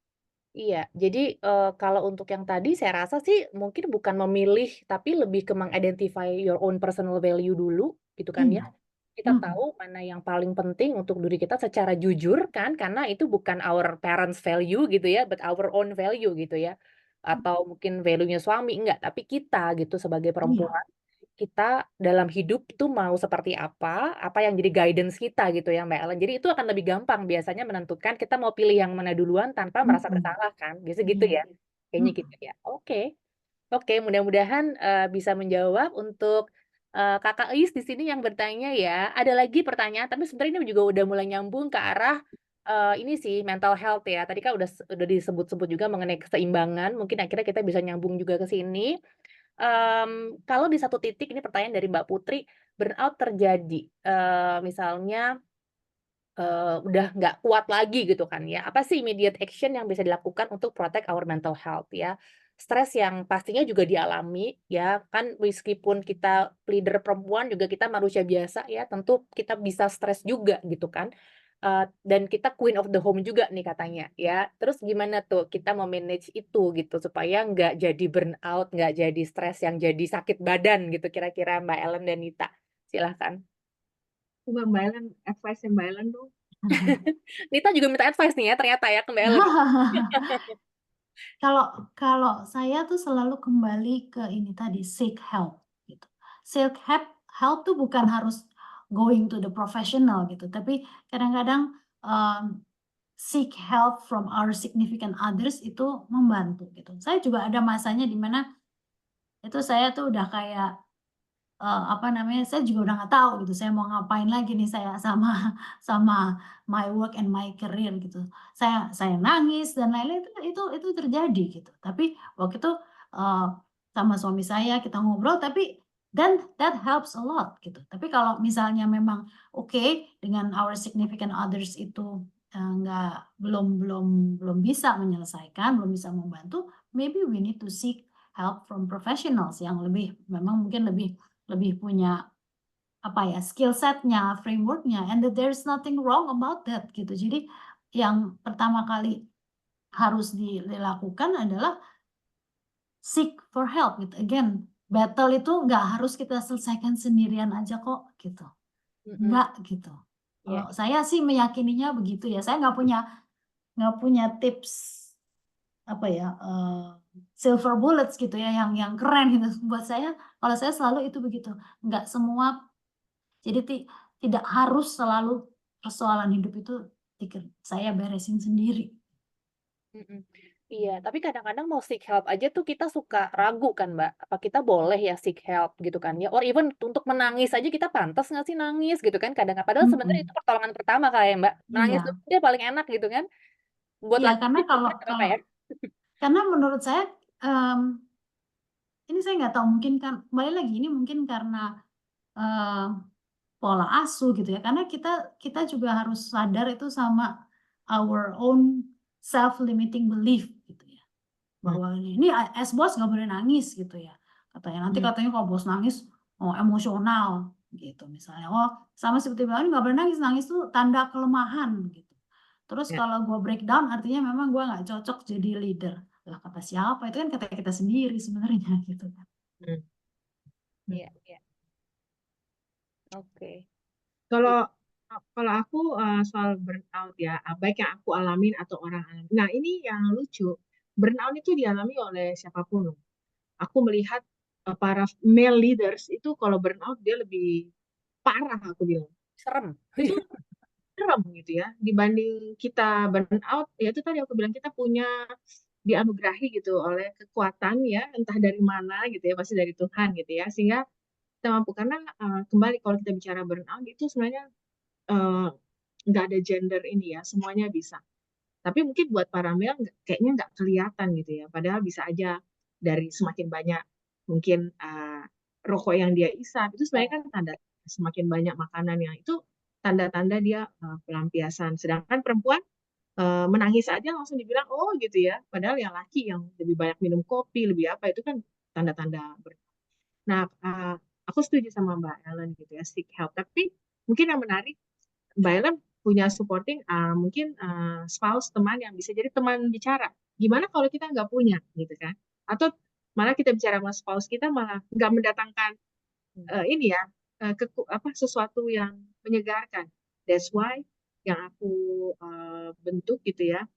Iya, jadi, kalau untuk yang tadi saya rasa sih mungkin bukan memilih, tapi lebih ke meng-identify your own personal value dulu, gitu kan ya. Iya. Kita tahu mana yang paling penting untuk diri kita secara jujur kan, karena itu bukan our parents value gitu ya, but our own value gitu ya. Atau mungkin value-nya suami, enggak, tapi kita gitu sebagai Iya. perempuan, kita dalam hidup itu mau seperti apa yang jadi guidance kita gitu ya, Mbak Ellen. Jadi itu akan lebih gampang biasanya menentukan kita mau pilih yang mana duluan tanpa merasa Mhm. bersalah kan, biasa gitu Iya. ya? Kayaknya gitu ya? Oke. Oke, mudah-mudahan, bisa menjawab untuk, Kakak Is di sini yang bertanya ya. Ada lagi pertanyaan, tapi sebenarnya ini juga udah mulai nyambung ke arah, ini sih mental health ya. Tadi kan udah disebut-sebut juga mengenai keseimbangan, mungkin akhirnya kita bisa nyambung juga ke sini. Kalau di satu titik ini pertanyaan dari Mbak Putri, burnout terjadi, misalnya, udah nggak kuat lagi gitu kan ya, apa sih immediate action yang bisa dilakukan untuk protect our mental health ya? Stres yang pastinya juga dialami ya, kan meskipun kita leader perempuan juga kita manusia biasa ya, tentu kita bisa stres juga gitu kan, dan kita queen of the home juga nih katanya ya. Terus gimana tuh kita me-manage itu gitu supaya nggak jadi burnout, nggak jadi stres yang jadi sakit badan gitu kira-kira Mbak Ellen dan Nita? Silahkan. Coba Mbak Ellen, advice Mbak Ellen dong. Nita juga minta advice nih ya ternyata ya ke Mbak Ellen. Kalau kalau saya tuh selalu kembali ke ini tadi, seek help gitu. Seek help tuh bukan harus going to the professional gitu, tapi kadang-kadang, seek help from our significant others itu membantu gitu. Saya juga ada masanya di mana itu saya tuh udah kayak apa namanya, saya juga udah nggak tahu gitu, saya mau ngapain lagi nih saya sama sama my work and my career gitu. Saya nangis dan lain-lain itu terjadi gitu. Tapi waktu itu, eee, sama suami saya kita ngobrol tapi then that helps a lot gitu. Tapi kalau misalnya memang oke dengan our significant others itu, nggak belum bisa menyelesaikan, belum bisa membantu, maybe we need to seek help from professionals yang memang mungkin lebih punya, apa ya, skill set-nya, framework-nya, and that there's nothing wrong about that, gitu. Jadi, yang pertama kali harus dilakukan adalah seek for help gitu. Again, battle itu nggak harus kita selesaikan sendirian aja kok, gitu. Mhm, Enggak, gitu. iya. Kalau saya sih meyakininya begitu ya, saya nggak punya tips, apa ya, silver bullets gitu ya, yang keren gitu. Buat saya, kalau saya selalu itu begitu, nggak semua. Jadi tidak harus selalu persoalan hidup itu saya beresin sendiri. Mhm. Iya, tapi kadang-kadang mau seek help aja tuh kita suka ragu kan, Mbak. Apa kita boleh ya seek help gitu kan ya, or even untuk menangis aja kita pantas nggak sih nangis gitu kan kadang padahal sebenarnya Mhm. itu pertolongan pertama kali ya, Mbak. Nangis tuh Iya dia paling enak gitu kan, buat iya, laki karena juga kalau nggak apa-apa kalau ya. Karena menurut saya, ini saya nggak tahu mungkin kan kembali lagi ini mungkin karena, eee, pola asuh gitu ya, karena kita juga harus sadar itu sama our own self limiting belief gitu ya, Hmm, bahwa ini as bos nggak boleh nangis gitu ya, katanya, nanti hmm, katanya kalau bos nangis, oh emosional gitu misalnya, oh sama seperti bilang nggak boleh nangis, nangis tuh tanda kelemahan gitu. Terus ya, kalau gua breakdown artinya memang gua nggak cocok jadi leader. Lah kata siapa? Itu kan kata kita sendiri sebenarnya gitu kan. hmm, hmm. Iya, iya. Oke. Kalau kalau aku soal burnout ya, baik yang aku alamin atau orang alami. Nah, ini yang lucu. Burnout itu dialami oleh siapapun. Aku melihat para male leaders itu kalau burnout dia lebih parah aku bilang. Serem. Itu serem gitu ya. Dibanding kita burnout, ya itu tadi aku bilang kita punya dianugerahi gitu oleh kekuatan ya, entah dari mana gitu ya, pasti dari Tuhan gitu ya. Sehingga kita mampu karena kembali kalau kita bicara burnout itu sebenarnya eh, nggak ada gender ini ya, semuanya bisa. Tapi mungkin buat para male kayaknya nggak kelihatan gitu ya. Padahal bisa aja dari semakin banyak mungkin rokok yang dia isap itu sebenarnya kan tanda semakin banyak makanan yang itu tanda-tanda dia pelampiasan. Sedangkan perempuan menangis aja langsung dibilang oh gitu ya. Padahal yang laki yang lebih banyak minum kopi, lebih apa itu kan tanda-tanda. Nah, aku setuju sama Mbak Ellen gitu ya, seek help. Tapi mungkin yang menarik Mbak Ellen punya supporting mungkin spouse teman yang bisa jadi teman bicara. Gimana kalau kita nggak punya gitu kan? Atau malah kita bicara sama spouse kita malah nggak mendatangkan ini ya apa sesuatu yang menyegarkan. That's why yang aku bentuk gitu ya.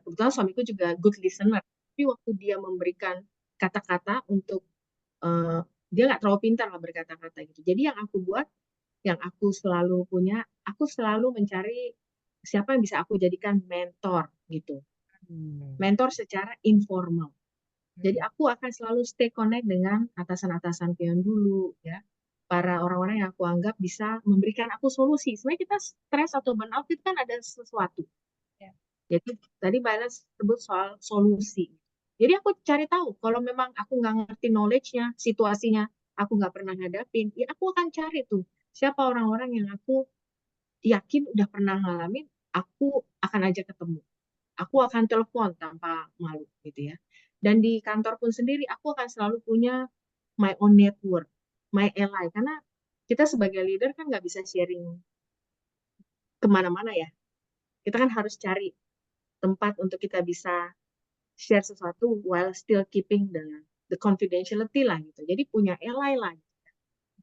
Kebetulan suamiku juga good listener. Tapi waktu dia memberikan kata-kata untuk dia nggak terlalu pintar lah berkata-kata gitu. Jadi yang aku buat yang aku selalu punya, aku selalu mencari siapa yang bisa aku jadikan mentor gitu. Hmm. Mentor secara informal. Jadi Hmm. aku akan selalu stay connect dengan atasan-atasanku yang dulu ya. Para orang-orang yang aku anggap bisa memberikan aku solusi. Sebenarnya kita stres atau burnout itu kan ada sesuatu. Ya. Jadi tadi Mbak Ella sebut soal solusi. Jadi aku cari tahu kalau memang aku nggak ngerti knowledge-nya, situasinya, aku nggak pernah hadapin, ya aku akan cari tuh siapa orang-orang yang aku yakin udah pernah ngalamin, aku akan ajak ketemu. Aku akan telepon tanpa malu gitu ya. Dan di kantor pun sendiri, aku akan selalu punya my own network, my ally. Karena kita sebagai leader kan nggak bisa sharing kemana-mana ya. Kita kan harus cari tempat untuk kita bisa share sesuatu while still keeping the confidentiality lah gitu. Jadi punya ally lah.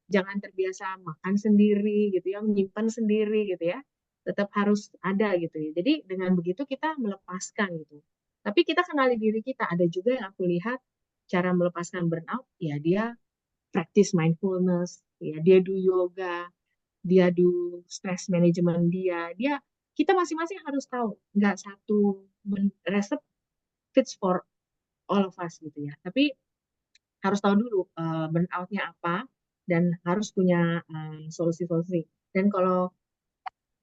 Jangan terbiasa makan sendiri gitu ya, menyimpan sendiri gitu ya. Tetap harus ada gitu ya. Jadi dengan begitu kita melepaskan gitu. Tapi kita kenali diri kita. Ada juga yang aku lihat cara melepaskan burnout, ya dia practice mindfulness, ya dia do yoga, dia do stress management dia kita masing-masing harus tahu nggak satu resep fits for all of us gitu ya. Tapi harus tahu dulu burnout-nya apa dan harus punya solusi-solusi. Dan kalau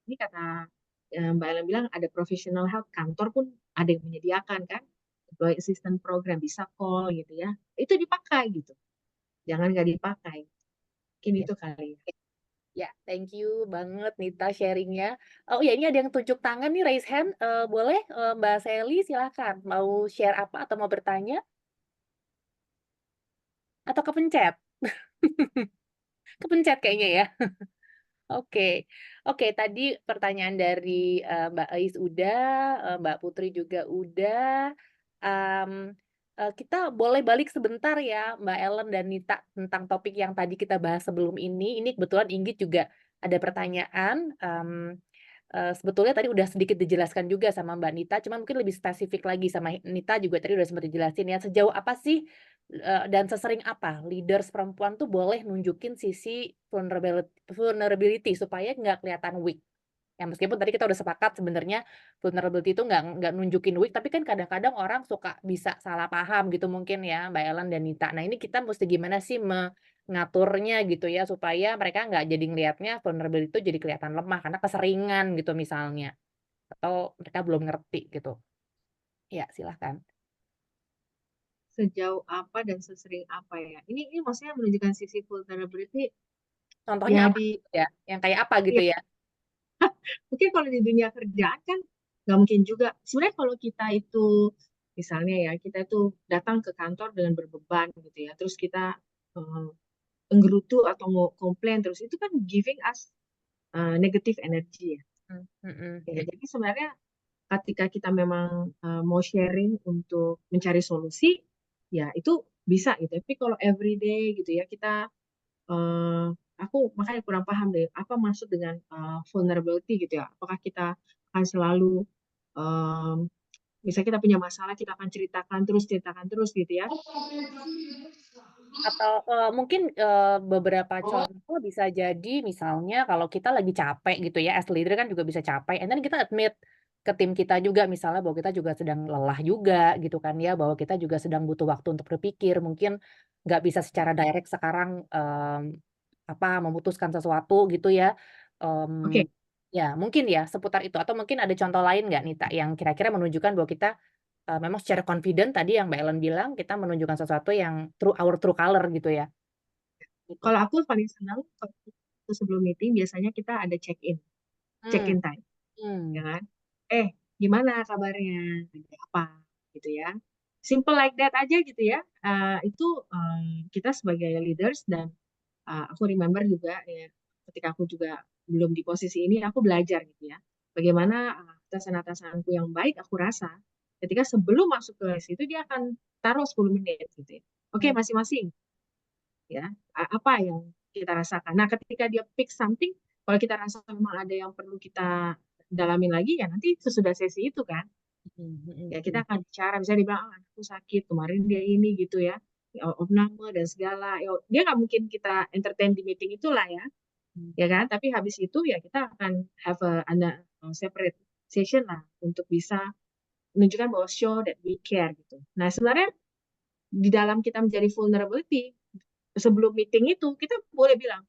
ini kata Mbak Ellen bilang ada professional help, kantor pun ada yang menyediakan kan, employee assistance program bisa call gitu ya. Itu dipakai gitu. Jangan nggak dipakai. Mungkin Ya. itu kali ya. Ya, thank you banget Nita sharingnya. Oh ya, ini ada yang tunjuk tangan nih, raise hand. Boleh, Mbak Sally, silakan. Mau share apa atau mau bertanya? Atau kepencet? Kepencet kayaknya ya. Oke. Oke, tadi pertanyaan dari, Mbak Ais udah, Mbak Putri juga udah, mmm, kita boleh balik sebentar ya, Mbak Ellen dan Nita, tentang topik yang tadi kita bahas sebelum ini. Ini kebetulan Inggit juga ada pertanyaan, sebetulnya tadi udah sedikit dijelaskan juga sama Mbak Nita, cuman mungkin lebih spesifik lagi sama Nita juga tadi udah sempat dijelasin ya, sejauh apa sih, dan sesering apa leaders perempuan tuh boleh nunjukin sisi vulnerability supaya nggak kelihatan weak. Ya meskipun tadi kita udah sepakat sebenarnya vulnerability itu nggak nunjukin weak, tapi kan kadang-kadang orang suka bisa salah paham gitu mungkin ya, Mbak Ellen dan Nita. Nah ini kita mesti gimana sih ngaturnya gitu ya, supaya mereka nggak jadi ngelihatnya vulnerability itu jadi kelihatan lemah karena keseringan gitu misalnya, atau mereka belum ngerti gitu. Ya silahkan. sejauh apa dan sesering apa ya. Ini maksudnya menunjukkan sisi vulnerability Contohnya ya apa di gitu ya? Yang kayak apa gitu ya, ya? mungkin kalau di dunia kerjaan kan nggak mungkin juga. Sebenarnya kalau kita itu misalnya ya kita itu datang ke kantor dengan berbeban gitu ya, terus kita eh, menggerutu atau mau komplain terus itu kan giving us negative energy ya. Hmm, mm-mm. Ya, jadi sebenarnya ketika kita memang mau sharing untuk mencari solusi, ya itu bisa gitu. Tapi kalau everyday gitu ya kita eh, aku makanya kurang paham deh apa maksud dengan vulnerability gitu ya. Apakah kita akan selalu em, misalnya kita punya masalah kita akan ceritakan terus gitu ya. Atau mungkin beberapa contoh bisa jadi misalnya kalau kita lagi capek gitu ya, as leader kan juga bisa capek, and then kita admit ke tim kita juga misalnya bahwa kita juga sedang lelah juga gitu kan ya, bahwa kita juga sedang butuh waktu untuk berpikir, mungkin nggak bisa secara direct sekarang, apa, memutuskan sesuatu gitu ya, Oke, ya mungkin ya seputar itu atau mungkin ada contoh lain nggak Nita yang kira-kira menunjukkan bahwa kita memang secara confident tadi yang Mbak Ellen bilang, kita menunjukkan sesuatu yang true color gitu ya, gitu. kalau aku paling senang kalau sebelum meeting biasanya kita ada Mmm, check-in time, ya mmm, kan? Gimana kabarnya? Ada apa? Gitu ya. Simple like that aja gitu ya. Itu kita sebagai leaders dan aku remember juga ya, ketika aku juga belum di posisi ini, aku belajar gitu ya. Bagaimana atasan-atasanku yang baik aku rasa ketika sebelum masuk ke situ dia akan taruh 10 menit gitu ya. Oke, mmm, masing-masing ya. Apa yang kita rasakan. Nah, ketika dia pick something, kalau kita rasa memang ada yang perlu kita dalamin lagi ya nanti sesudah sesi itu kan mhm, ya mhm, kita mhm. akan bicara misalnya dia bilang "Ah, anakku sakit kemarin dia ini gitu ya opname dan segala ya, dia nggak mungkin kita entertain di meeting itulah ya Mmm, ya kan tapi habis itu ya kita akan have a separate session lah untuk bisa menunjukkan bahwa show that we care gitu nah sebenarnya di dalam kita menjadi vulnerability sebelum meeting itu kita boleh bilang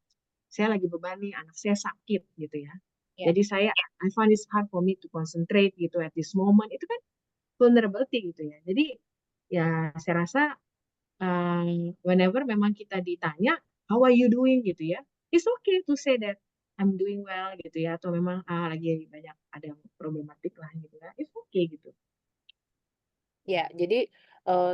saya lagi beban nih anak saya sakit gitu ya iya, jadi saya I find it's hard for me to concentrate gitu at this moment itu kan vulnerability gitu ya jadi ya saya rasa whenever memang kita ditanya how are you doing gitu ya it's okay to say that I'm doing well gitu ya atau memang lagi banyak ada problematik lah gitu ya it's okay gitu. iya. Jadi, eee,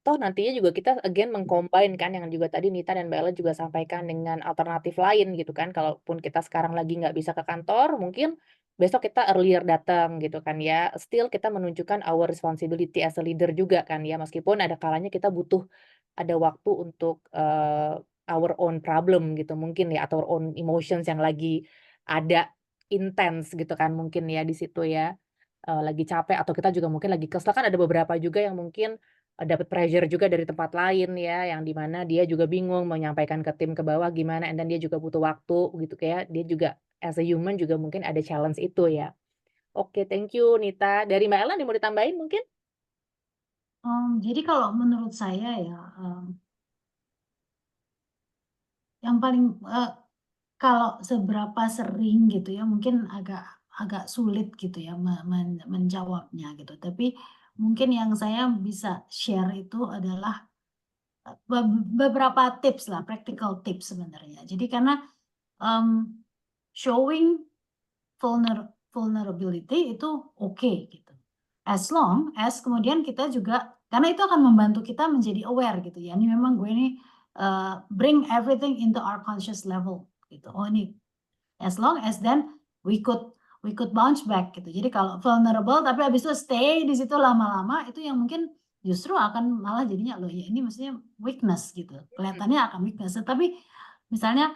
toh nantinya juga kita again meng-combine kan yang juga tadi Nita dan Mbak Ellen juga sampaikan dengan alternatif lain gitu kan, kalaupun kita sekarang lagi nggak bisa ke kantor, mungkin besok kita earlier datang gitu kan ya, still kita menunjukkan our responsibility as a leader juga kan ya, meskipun ada kalanya kita butuh ada waktu untuk, our own problem gitu mungkin ya, atau our own emotions yang lagi ada intens gitu kan mungkin ya di situ ya, lagi capek atau kita juga mungkin lagi kesel, kan ada beberapa juga yang mungkin, dapat pressure juga dari tempat lain ya, yang di mana dia juga bingung menyampaikan ke tim ke bawah gimana, and then dia juga butuh waktu gitu kayak dia juga as a human juga mungkin ada challenge itu ya. Oke, thank you Nita. Dari Mbak Ellen ada mau ditambahin mungkin? Jadi kalau menurut saya ya, yang paling kalau seberapa sering gitu ya, mungkin agak agak sulit gitu ya menjawabnya gitu. Tapi mungkin yang saya bisa share itu adalah, beberapa tips lah, practical tips sebenarnya. Jadi karena, mmm, showing vulnerability itu oke gitu. As long as kemudian kita juga karena itu akan membantu kita menjadi aware gitu ya, ini memang gue ini, bring everything into our conscious level gitu. Oh ini as long as then we could bounce back gitu. Jadi kalau vulnerable tapi habis itu stay di situ lama-lama itu yang mungkin justru akan malah jadinya, loh ya ini maksudnya weakness gitu, Mhm, kelihatannya akan weakness. Tetapi misalnya,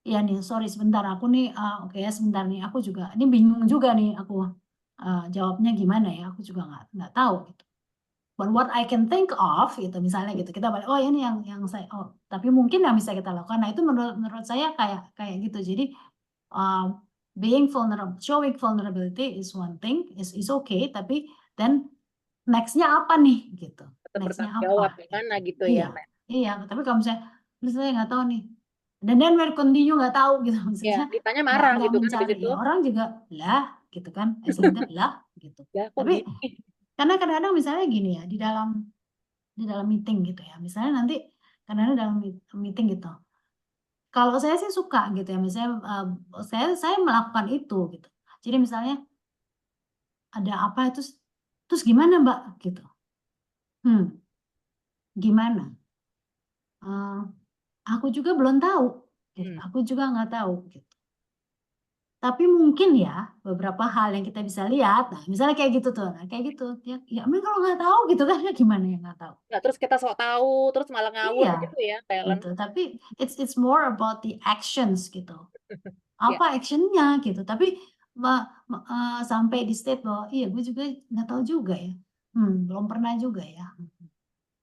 "Iya nih sorry sebentar aku nih, oke ya sebentar nih aku juga ini bingung juga nih aku, jawabnya gimana ya, aku juga nggak tahu," gitu. But what I can think of gitu misalnya gitu, kita balik, "Oh ini yang saya oh tapi mungkin yang bisa kita lakukan." Nah itu menurut menurut saya kayak kayak gitu. Jadi, eee, being vulnerable showing vulnerability is one thing, is okay, tapi then next-nya apa nih gitu, tetap next-nya bertanggung jawab apa gitu. gimana gitu ya, Iya Mbak? iya, tapi kalau misalnya saya nggak tahu nih, dan then when continue nggak tahu gitu, Iya, maksudnya ditanya marah nggak gitu kan habis mencari, itu, ya orang juga, "Lah?" Gitu kan, as a leader, "Lah?" Gitu. "Lah kok Tapi gini?" karena kadang-kadang misalnya gini ya, di dalam di dalam meeting gitu ya. Misalnya nanti kadang-kadang dalam meeting gitu. Kalau saya sih suka gitu ya, misalnya, saya melakukan itu gitu. Jadi misalnya ada apa, terus gimana Mbak? Gitu. Gimana? Eee, aku juga belum tahu gitu, Mmm, aku juga nggak tahu gitu. Tapi mungkin ya, beberapa hal yang kita bisa lihat, nah misalnya kayak gitu tuh, nah kayak gitu, ya emang kalau nggak tahu gitu kan, ya gimana ya nggak tahu? nggak terus kita sok tahu, terus malah ngawur Iya, gitu ya, Kak Ellen? gitu, tapi it's more about the actions gitu. Iya, Apa action-nya gitu, tapi sampai di state bahwa, "Iya gue juga nggak tahu juga ya, belum pernah juga ya."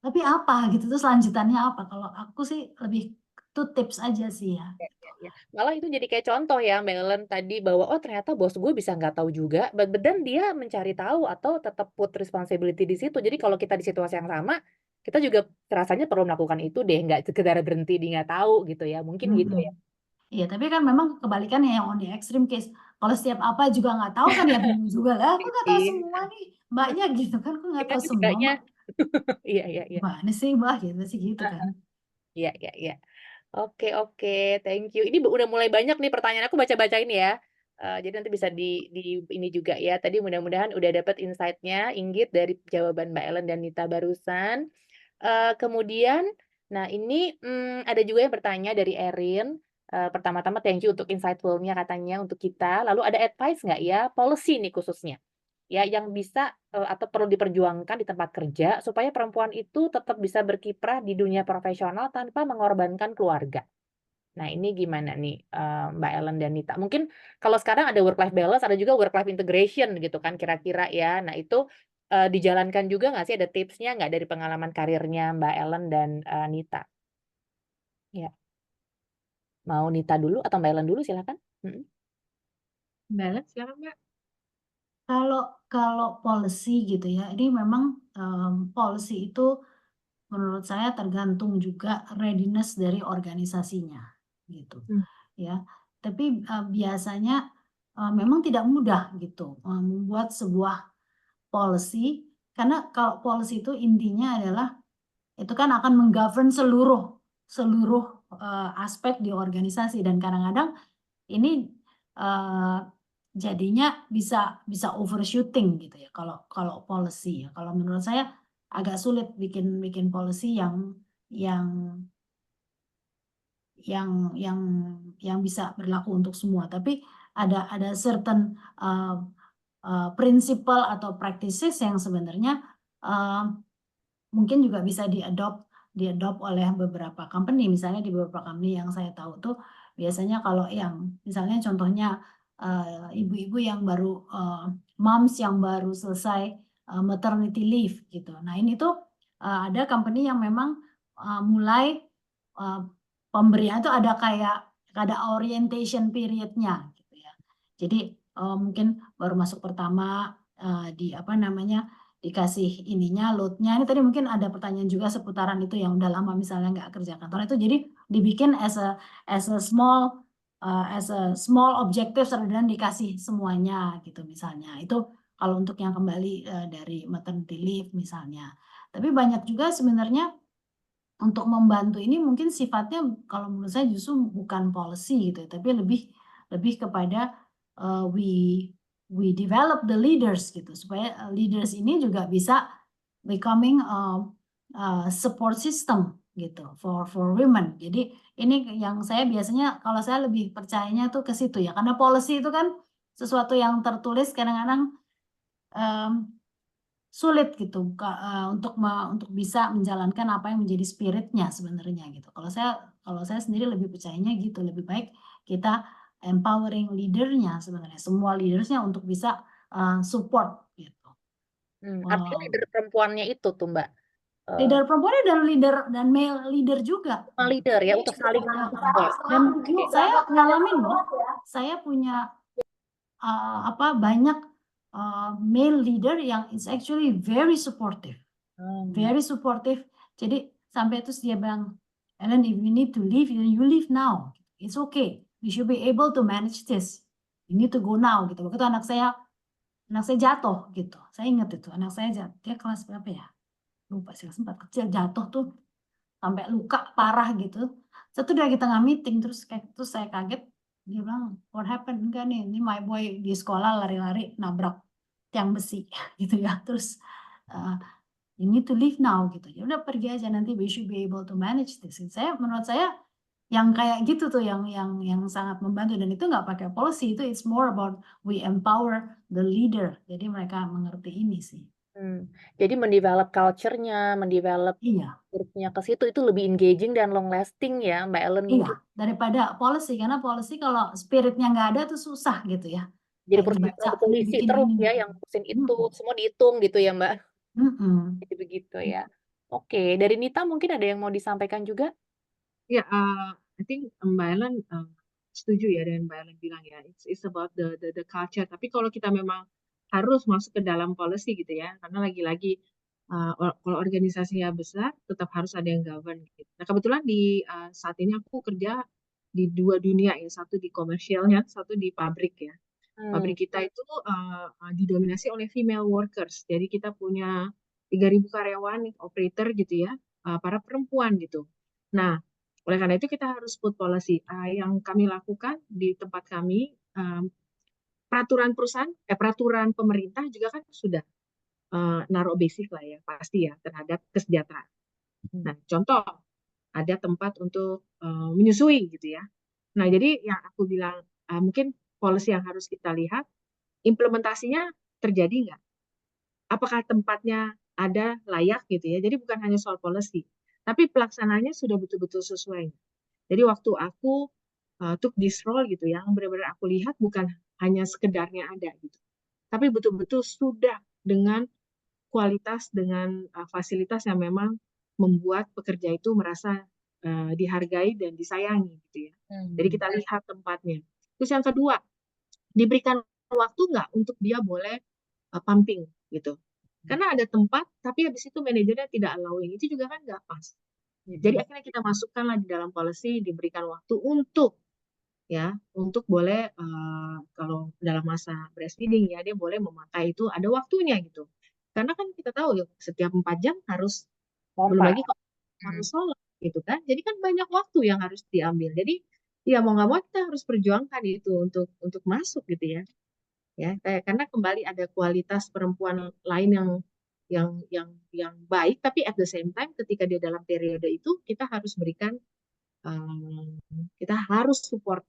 Tapi apa gitu, terus lanjutannya apa? Kalau aku sih lebih itu tips aja sih ya, iya gitu. iya iya. Malah itu jadi kayak contoh ya, Mbak Ellen tadi bahwa, oh ternyata bos gue bisa nggak tahu juga, but then dia mencari tahu atau tetap put responsibility di situ. Jadi kalau kita di situasi yang sama, kita juga rasanya perlu melakukan itu deh, nggak sekedar berhenti di nggak tahu gitu ya, mungkin gitu ya? Mhm. Iya, tapi kan memang kebalikannya yang on the extreme case, kalau setiap apa juga nggak tahu kan ya bingung juga, "Lah aku nggak tahu Iya, semua nih Mbaknya," gitu kan, "Kok nggak tahu gimana nih semua Mbaknya? Mbak? Iya iya iya. Gimana sih Mbak?" Gitu sih gitu kan. Iya iya iya. Oke oke, thank you. Ini udah mulai banyak nih pertanyaan, aku baca-bacain ya. Jadi nanti bisa di ini juga ya. Tadi mudah-mudahan udah dapet insight-nya, Inggit, dari jawaban Mbak Ellen dan Nita barusan. Kemudian, nah ini, ada juga yang bertanya dari Erin, pertama-tama thank you untuk insightful-nya katanya untuk kita. Lalu ada advice nggak ya, policy nih khususnya, ya yang bisa, atau perlu diperjuangkan di tempat kerja supaya perempuan itu tetap bisa berkiprah di dunia profesional tanpa mengorbankan keluarga. Nah ini gimana nih, Mbak Ellen dan Nita? Mungkin kalau sekarang ada work life balance, ada juga work life integration gitu kan kira-kira ya. Nah itu, dijalankan juga nggak sih, ada tipsnya nggak dari pengalaman karirnya Mbak Ellen dan, Nita? Ya, mau Nita dulu atau Mbak Ellen dulu silakan? Mhm. Mbak Ellen, silakan Mbak. Kalau kalau policy gitu ya, ini memang, policy itu menurut saya tergantung juga readiness dari organisasinya, gitu, Mmm, ya. Tapi, biasanya, memang tidak mudah gitu, membuat sebuah policy, karena kalau policy itu intinya adalah itu kan akan menggovern seluruh seluruh, aspek di organisasi dan kadang-kadang ini, eee, jadinya bisa bisa overshooting gitu ya kalau kalau policy ya. Kalau menurut saya agak sulit bikin bikin policy yang yang yang yang bisa berlaku untuk semua. Tapi ada certain, eee principle atau practices yang sebenarnya, eee, mungkin juga bisa di-adopt oleh beberapa company. Misalnya di beberapa company yang saya tahu tuh biasanya kalau yang misalnya contohnya, ibu-ibu yang baru, moms yang baru selesai, maternity leave gitu. Nah ini tuh, ada company yang memang, mulai, eee, pemberian itu ada orientation period-nya gitu ya. Jadi, mungkin baru masuk pertama, di apa namanya, dikasih ininya, load-nya, ini tadi mungkin ada pertanyaan juga seputaran itu yang udah lama misalnya nggak kerja kantoran itu, jadi dibikin as a small objective rather than dikasih semuanya gitu misalnya. Itu kalau untuk yang kembali, dari maternity leave misalnya. Tapi banyak juga sebenarnya untuk membantu ini mungkin sifatnya kalau menurut saya justru bukan policy gitu ya, tapi lebih lebih kepada, we develop the leaders gitu supaya, leaders ini juga bisa becoming, support system gitu for women. Jadi ini yang saya biasanya kalau saya lebih percayanya tuh ke situ ya, karena policy itu kan sesuatu yang tertulis kadang-kadang, mmm sulit gitu, Kak, untuk bisa menjalankan apa yang menjadi spirit-nya sebenarnya gitu. Kalau saya sendiri lebih percayanya gitu, lebih baik kita empowering leader-nya sebenarnya, semua leaders-nya untuk bisa, support gitu. Artinya leader perempuannya itu tuh Mbak, eee, Leader perempuannya dan leader dan male leader juga semua gitu. leader ya untuk saling Heeh, support. dan Oke. saya ngalamin loh, saya punya banyak, male leader yang is actually very supportive. Oh. Very supportive. Jadi sampai terus dia bilang, "Ellen, if you need to leave, you leave now. It's okay. You should be able to manage this. You need to go now," gitu. Waktu itu anak saya jatuh gitu. Saya ingat itu, anak saya dia kelas berapa ya? lupa sih sempat kecil jatuh tuh sampai luka parah gitu. Satu dari tengah meeting terus saya kaget, dia bilang, "What happened?" "Enggak nih, ini my boy di sekolah lari-lari nabrak tiang besi," gitu ya. Terus, eee, "You need to leave now," gitu. Ya udah pergi aja nanti we should be able to manage this. Menurut saya yang kayak gitu tuh yang sangat membantu dan itu nggak pakai policy, itu it's more about we empower the leader. Jadi mereka mengerti ini sih. Jadi mendevelop culture-nya, mendevelop Iya. grupnya ke situ, itu lebih engaging dan long lasting ya, Mbak Ellen Iya, mungkin. daripada policy, karena policy kalau spiritnya nggak ada tuh susah gitu ya. Jadi Kayak perusahaan dibaca, produk ini polisi bikin terus ini ya, bikin yang ini. ngurusin itu, semua dihitung gitu ya, Mbak? Mhm. Jadi begitu ya. Oke, dari Nita mungkin ada yang mau disampaikan juga? Ya, I think Mbak Ellen setuju ya dengan Mbak Ellen bilang ya, it's about the culture. Tapi kalau kita memang harus masuk ke dalam policy gitu ya, karena lagi-lagi kalau organisasinya besar, tetap harus ada yang govern gitu. Nah, kebetulan di saat ini aku kerja di dua dunia ya, satu di komersialnya, satu di pabrik ya. Mmm, Pabrik kita itu didominasi oleh female workers. Jadi kita punya 3.000 karyawan, operator gitu ya, para perempuan gitu. Nah, oleh karena itu kita harus put policy. Yang kami lakukan di tempat kami, peraturan perusahaan, peraturan pemerintah juga kan sudah naruh basic lah ya, pasti ya terhadap kesejahteraan. Nah, contoh ada tempat untuk menyusui gitu ya. Nah, jadi yang aku bilang mungkin policy yang harus kita lihat implementasinya terjadi nggak? Apakah tempatnya ada layak gitu ya? Jadi bukan hanya soal policy, tapi pelaksananya sudah betul-betul sesuai. Jadi waktu aku took this role gitu ya, yang benar-benar aku lihat bukan hanya sekedarnya ada gitu, tapi betul-betul sudah dengan kualitas, dengan fasilitas yang memang membuat pekerja itu merasa dihargai dan disayangi gitu ya. Jadi kita lihat tempatnya. Terus yang kedua, diberikan waktu nggak untuk dia boleh pumping gitu. Karena ada tempat, tapi habis itu manajernya tidak allowing, itu juga kan nggak pas. Jadi akhirnya kita masukkanlah di dalam policy, diberikan waktu untuk ya, untuk boleh kalau dalam masa breastfeeding ya dia boleh memakai itu ada waktunya gitu. Karena kan kita tahu ya setiap 4 jam harus belum pompa. lagi kalau harus sholat gitu kan. Jadi kan banyak waktu yang harus diambil. Jadi ya mau nggak mau kita harus perjuangkan itu untuk masuk gitu ya. Ya, karena kembali ada kualitas perempuan lain yang baik, tapi at the same time ketika dia dalam periode itu kita harus berikan kita harus support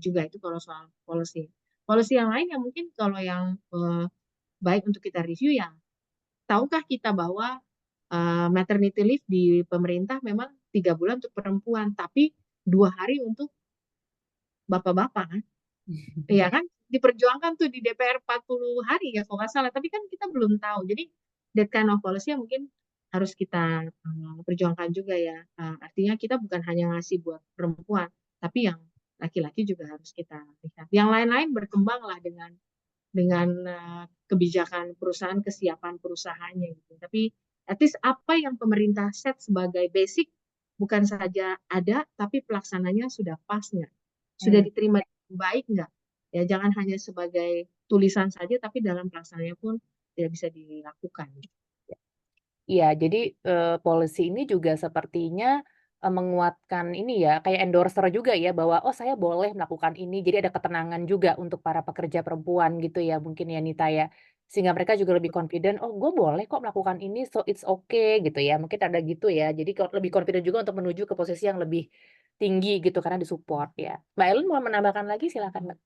juga itu kalau soal policy. Policy yang lain yang mungkin kalau yang baik untuk kita review ya, tahukah kita bahwa maternity leave di pemerintah memang 3 bulan untuk perempuan, tapi 2 hari untuk bapak-bapak kan? Iya kan? Diperjuangkan tuh di DPR 40 hari ya kalau nggak salah, tapi kan kita belum tahu. Jadi that kind of policy yang mungkin harus kita perjuangkan juga ya. Artinya kita bukan hanya ngasih buat perempuan, tapi yang laki-laki juga harus kita lihat. Yang lain-lain berkembanglah dengan kebijakan perusahaan, kesiapan perusahaannya gitu. Tapi at least apa yang pemerintah set sebagai basic bukan saja ada, tapi pelaksananya sudah pas nggak? Sudah diterima baik nggak? Ya jangan hanya sebagai tulisan saja, tapi dalam pelaksanaannya pun tidak bisa dilakukan. Iya, jadi, policy ini juga sepertinya, menguatkan ini ya, kayak endorser juga ya, bahwa, "Oh, saya boleh melakukan ini." Jadi ada ketenangan juga untuk para pekerja perempuan gitu ya, mungkin ya, Nita, ya? Sehingga mereka juga lebih confident, "Oh, gue boleh kok melakukan ini, so it's okay." Gitu ya, mungkin ada gitu ya. Jadi lebih confident juga untuk menuju ke posisi yang lebih tinggi gitu, karena disupport ya. Mbak Ellen mau menambahkan lagi? Silakan, Mbak.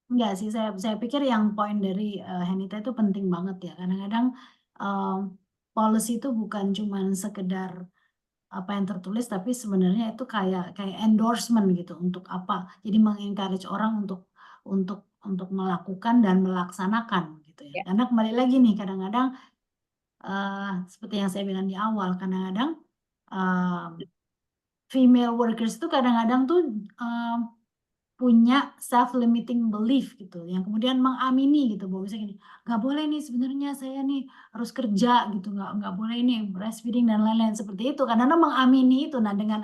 Enggak sih, saya pikir yang poin dari, Henita itu penting banget ya. Kadang-kadang, mmm, policy itu bukan cuman sekedar apa yang tertulis, tapi sebenarnya itu kayak kayak endorsement gitu untuk apa. Jadi meng-encourage orang untuk melakukan dan melaksanakan gitu ya. Ya. Karena kembali lagi nih kadang-kadang, seperti yang saya bilang di awal, kadang-kadang, eee, female workers itu kadang-kadang tuh, punya self limiting belief gitu, yang kemudian mengamini gitu bahwa misalnya gini, "Nggak boleh nih sebenarnya saya nih harus kerja gitu, nggak boleh ini breastfeeding," dan lain-lain seperti itu. Kadang-kadang mengamini itu. Nah, dengan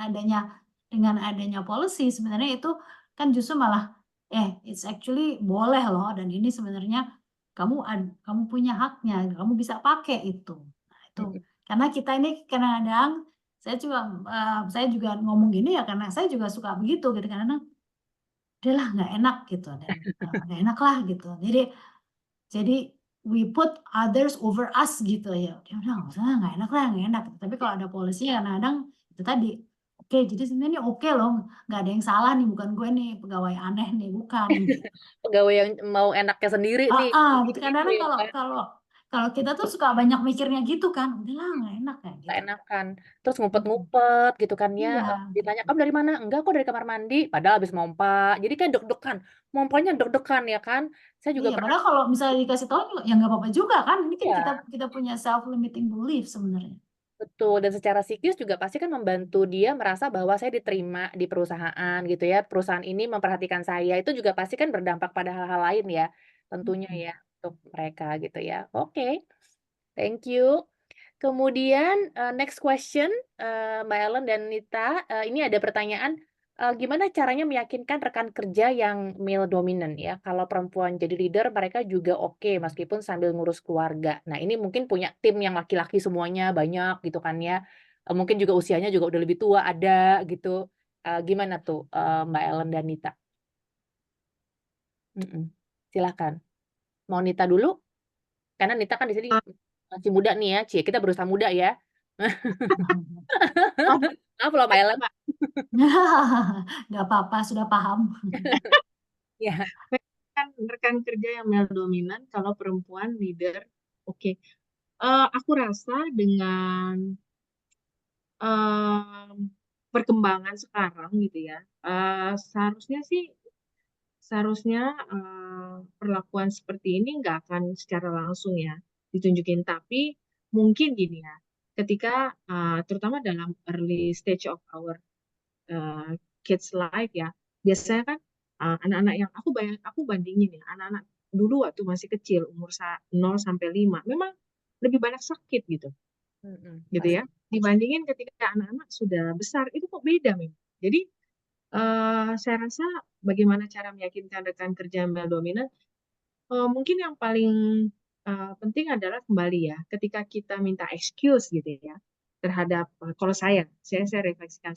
adanya policy sebenarnya itu kan justru malah, it's actually boleh loh dan ini sebenarnya kamu punya haknya, kamu bisa pakai itu. Nah, itu Mhm. Karena kita ini kadang-kadang saya juga ngomong gini ya karena saya juga suka begitu gitu, kadang-kadang, "Udahlah nggak enak," gitu dan, "Nggak enak lah," gitu. Jadi we put others over us gitu ya. Ya udah nggak usah lah, nggak enak. Tapi kalau ada polisi kadang-kadang itu tadi, oke jadi sebenarnya ini oke loh, nggak ada yang salah nih, bukan gue nih pegawai aneh nih, bukan gitu. Pegawai yang mau enaknya sendiri nih, Gitu gitu kadang-kadang ya kalau kan, kalau kalau kita tuh suka banyak mikirnya gitu kan, udahlah nggak enak kayak nggak gitu. enakan. Terus Mhm. ngumpet-ngumpet gitu kan ya, Iya ditanya, gitu. "Kamu dari mana?" "Enggak kok dari kamar mandi," padahal habis mompa. Jadi kan deg-degan, mompanya deg-degan ya kan. Saya juga Iya pernah padahal kalau misalnya dikasih tahu juga ya nggak apa-apa juga kan, ini kan kita iya. kita punya self limiting belief sebenarnya. Betul, dan secara psikis juga pasti kan membantu dia merasa bahwa saya diterima di perusahaan gitu ya, perusahaan ini memperhatikan saya, itu juga pasti kan berdampak pada hal-hal lain ya, tentunya Mhm. ya, untuk mereka gitu ya. Oke, thank you. Kemudian, next question, Mbak Ellen dan Nita, ini ada pertanyaan, gimana caranya meyakinkan rekan kerja yang male dominant ya, kalau perempuan jadi leader mereka juga oke meskipun sambil ngurus keluarga. Nah ini mungkin punya tim yang laki-laki semuanya banyak gitu kan ya, mungkin juga usianya juga udah lebih tua ada gitu, gimana tuh, Mbak Ellen dan Nita? Mhm, silakan. Mau Nita dulu? Karena Nita kan di sini masih muda nih ya, cie kita berusaha muda ya. Waduh, Maaf loh Mbak Ellen. Mbak, Nggak apa-apa, sudah paham. Iya. kan rekan kerja yang male dominan, kalau perempuan leader, oke. Aku rasa dengan em, perkembangan sekarang gitu ya, seharusnya perlakuan seperti ini nggak akan secara langsung ya ditunjukin, tapi mungkin gini ya, ketika terutama dalam early stage of our uh, kids life ya, biasanya kan anak-anak yang aku bandingin ya, anak-anak dulu waktu masih kecil umur 0 sampai 5 memang lebih banyak sakit gitu gitu ya, Pasti. dibandingin ketika anak-anak sudah besar itu kok beda memang. Jadi saya rasa bagaimana cara meyakinkan rekan kerja yang male dominan, mungkin yang paling penting adalah kembali ya, ketika kita minta excuse gitu ya, terhadap kalau saya refleksikan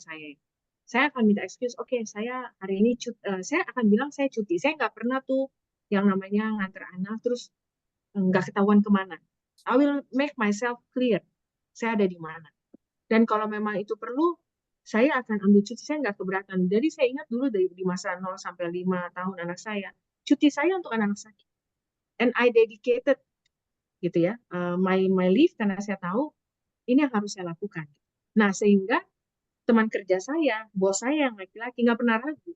saya akan minta excuse, oke, saya hari ini saya akan bilang saya cuti, saya nggak pernah tuh yang namanya nganter anak terus nggak ketahuan kemana. I will make myself clear, saya ada di mana. Dan kalau memang itu perlu, saya akan ambil cuti, saya nggak keberatan. Jadi saya ingat dulu di masa 0 sampai 5 tahun anak saya, cuti saya untuk anak sakit. And I dedicated gitu ya, my leave karena saya tahu ini yang harus saya lakukan. Nah, sehingga teman kerja saya, bos saya yang laki-laki nggak pernah ragu.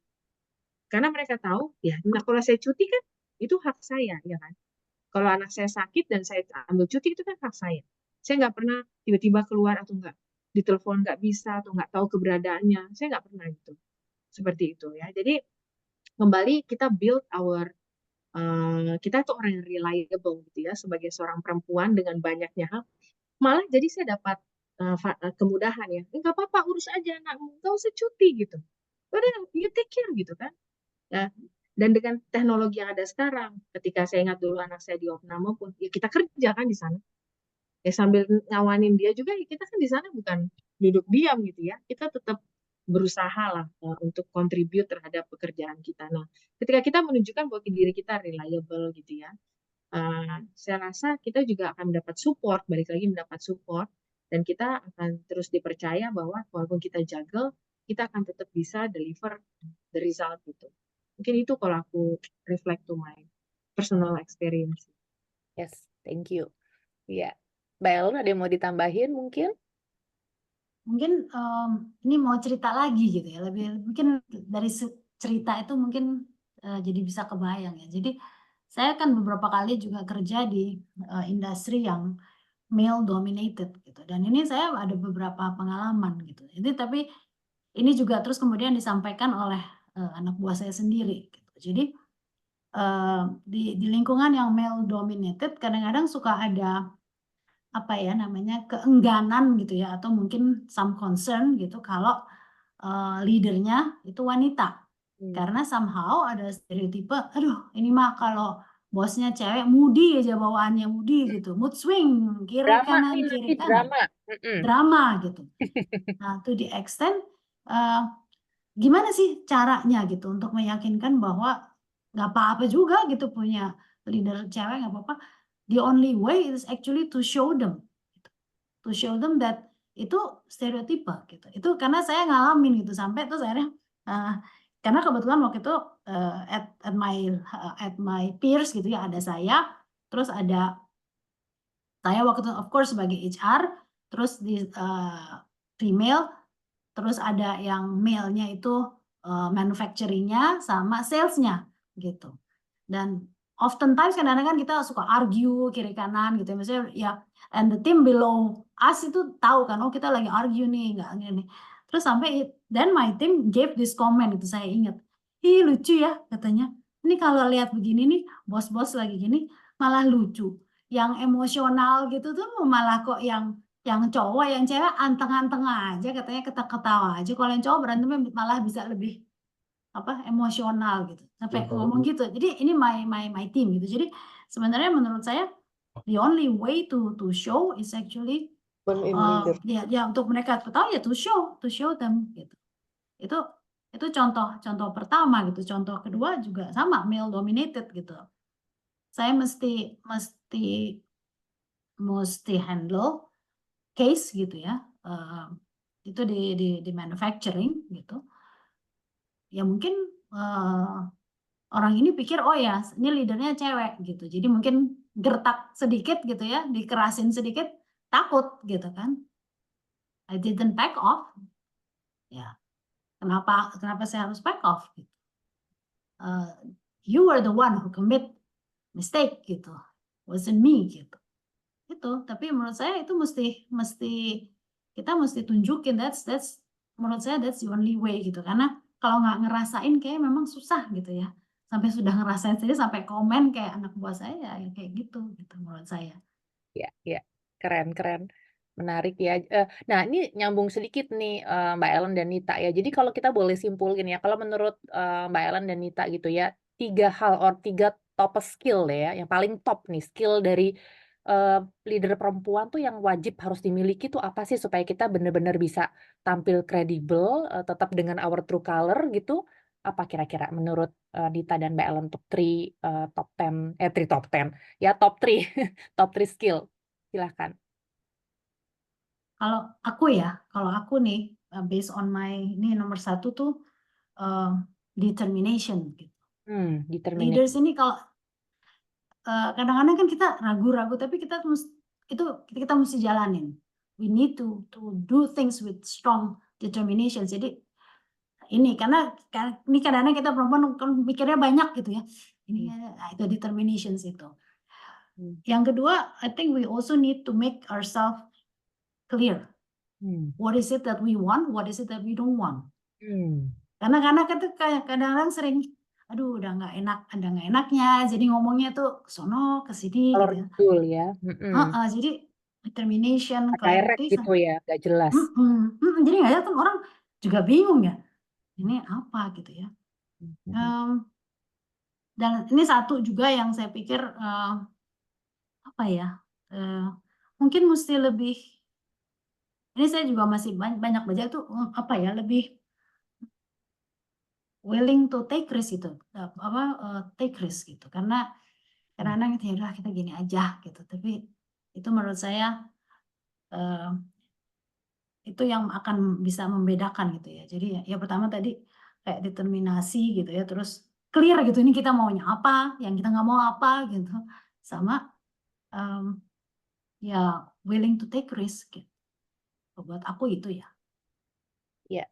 Karena mereka tahu, ya, nah kalau saya cuti kan itu hak saya, ya kan. Kalau anak saya sakit dan saya ambil cuti itu kan hak saya. Saya nggak pernah tiba-tiba keluar atau nggak ditelepon nggak bisa atau nggak tahu keberadaannya. Saya nggak pernah gitu. Seperti itu ya. Jadi kembali kita build kita tuh orang yang reliable gitu ya sebagai seorang perempuan dengan banyaknya hak. Malah jadi saya dapat kemudahan ya. Nggak apa-apa urus aja anakmu, nggak usah cuti gitu. Udah you take care gitu kan. Ya. Dan dengan teknologi yang ada sekarang, ketika saya ingat dulu anak saya di opname pun, ya kita kerja kan di sana. Ya sambil ngawanin dia juga, ya kita kan di sana bukan duduk diam gitu ya. Kita tetap berusaha lah untuk contribute terhadap pekerjaan kita. Nah, ketika kita menunjukkan bahwa diri kita reliable gitu ya, saya rasa kita juga akan mendapat support, balik lagi mendapat support, dan kita akan terus dipercaya bahwa walaupun kita juggle, kita akan tetap bisa deliver the result gitu. Mungkin itu kalau aku reflect to my personal experience. Yes, thank you. Iya. Mbak Ellen ada yang mau ditambahin mungkin? Mungkin, ini mau cerita lagi gitu ya, mungkin dari cerita itu mungkin, jadi bisa kebayang ya. Jadi, saya kan beberapa kali juga kerja di, industri yang male dominated gitu, dan ini saya ada beberapa pengalaman gitu. Ini tapi ini juga terus kemudian disampaikan oleh, anak buah saya sendiri gitu. Jadi, di lingkungan yang male dominated kadang-kadang suka ada apa ya namanya, keengganan gitu ya atau mungkin some concern gitu kalau, leader-nya itu wanita. Mmm, Karena somehow ada stereotipe, "Aduh ini mah kalau bosnya cewek, moody aja bawaannya, moody gitu, mood swing, kiri Drama kanan, nih nanti kiri kanan, drama. Mm-mm. drama gitu. Nah, to the extent, gimana sih caranya gitu untuk meyakinkan bahwa nggak apa-apa juga gitu punya leader cewek, nggak apa-apa. The only way is actually to show them, gitu. To show them that itu stereotipe gitu. Itu karena saya ngalamin gitu sampai terus akhirnya karena kebetulan waktu itu at my peers gitu ya, ada saya, terus ada saya waktu itu of course sebagai HR, terus di female, terus ada yang male-nya itu manufacturing-nya sama sales-nya gitu. Dan oftentimes kadang-kadang kita suka argue kiri kanan gitu ya. Maksudnya ya, and the team below us itu tahu kan, oh kita lagi argue nih, nggak gini. Terus sampai then my team gave this comment itu saya ingat. Ih lucu ya katanya. Ini kalau lihat begini nih, bos-bos lagi gini malah lucu. Yang emosional gitu tuh malah kok yang cowok, yang cewek anteng-anteng aja katanya, ketawa aja. Kalau yang cowok berantemnya malah bisa lebih emosional gitu. Sampai ngomong gitu. Jadi ini my team gitu. Jadi sebenarnya menurut saya the only way to show is actually ya untuk mereka tahu ya to show them gitu. Itu contoh pertama gitu. Contoh kedua juga sama, male dominated gitu. Saya mesti handle case gitu ya. Itu di manufacturing gitu. Ya mungkin orang ini pikir oh ya ini leadernya cewek gitu. Jadi mungkin gertak sedikit gitu ya, dikerasin sedikit, takut gitu kan. I didn't back off. Ya, kenapa saya harus back off gitu. You were the one who commit mistake gitu. Wasn't me gitu. Itu, tapi menurut saya itu kita mesti tunjukin that's menurut saya that's the only way gitu. Karena kalau nggak ngerasain kayak memang susah gitu ya. Sampai sudah ngerasain sendiri sampai komen kayak anak buah saya ya kayak gitu menurut saya. Ya, ya, keren, keren, menarik ya. Nah, ini nyambung sedikit nih Mbak Ellen dan Nita ya. Jadi kalau kita boleh simpulin ya, kalau menurut Mbak Ellen dan Nita gitu ya, 3 hal or 3 top skill deh ya, yang paling top nih skill dari leader perempuan tuh yang wajib harus dimiliki tuh apa sih supaya kita benar-benar bisa tampil kredibel, tetap dengan our true color gitu. Apa kira-kira menurut Nita dan Mbak Ellen untuk 3 top 10, 3 top 10 ya top 3 top 3 skill. Silahkan. Kalau aku nih based on ini nomor 1 tuh determination gitu. Determination. Leaders ini kalau kadang-kadang kan kita ragu-ragu tapi kita mesti jalanin. We need to do things with strong determination. Jadi ini karena ini kadang-kadang kita perempuan kan mikirnya banyak gitu ya. Ini itu determinations itu. Yang kedua, I think we also need to make ourselves clear. What is it that we want? What is it that we don't want? Karena kita kadang-kadang sering, aduh udah nggak enak, ada nggak enaknya, jadi ngomongnya tuh ke sono, ke sini Color gitu ya. betul ya. Jadi determination, Direct clarity, gitu ya, nggak jelas. jadi nggak ya kan orang juga bingung ya, ini apa gitu ya. Dan ini satu juga yang saya pikir mungkin mesti lebih. Ini saya juga masih banyak baca tuh lebih willing to take risk gitu, take risk gitu. Karena kadang-kadang ya udah kita gini aja gitu. Tapi itu menurut saya itu yang akan bisa membedakan gitu ya. Jadi ya pertama tadi kayak determinasi gitu ya, terus clear gitu ini kita maunya apa, yang kita nggak mau apa gitu, sama ya willing to take risk gitu. Buat aku itu ya. Iya.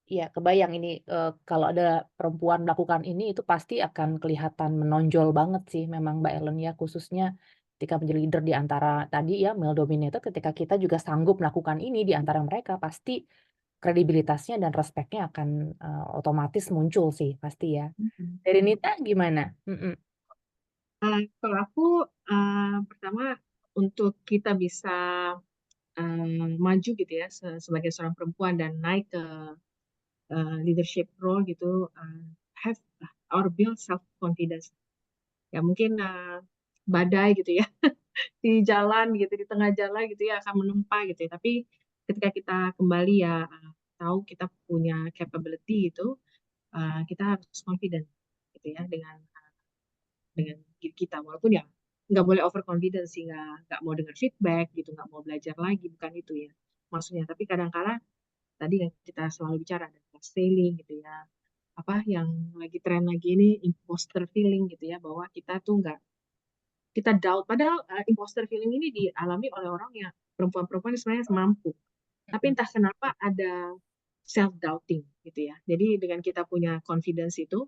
Iya, kebayang ini kalau ada perempuan melakukan ini itu pasti akan kelihatan menonjol banget sih memang Mbak Ellen ya, khususnya ketika menjadi leader di antara tadi ya male dominated, ketika kita juga sanggup melakukan ini di antara mereka pasti kredibilitasnya dan respect-nya akan otomatis muncul sih pasti ya. Dari Nita gimana? Kalau aku pertama untuk kita bisa maju gitu ya sebagai seorang perempuan dan naik ke leadership role gitu, have or build self confidence. Ya mungkin badai gitu ya di jalan gitu, di tengah jalan gitu ya akan menempa gitu ya. Tapi ketika kita kembali ya tahu kita punya capability itu, kita harus confident gitu ya dengan diri kita, walaupun ya nggak boleh overconfident sih, nggak mau dengar feedback gitu, nggak mau belajar lagi, bukan itu ya maksudnya. Tapi kadang-kala tadi yang kita selalu bicara ada trust failing gitu ya, apa yang lagi tren lagi ini imposter feeling gitu ya, bahwa kita tuh nggak, kita doubt, padahal imposter feeling ini dialami oleh orang yang perempuan-perempuan yang sebenarnya mampu, tapi Mm-mm. entah kenapa ada self doubting gitu ya. Jadi dengan kita punya confidence itu,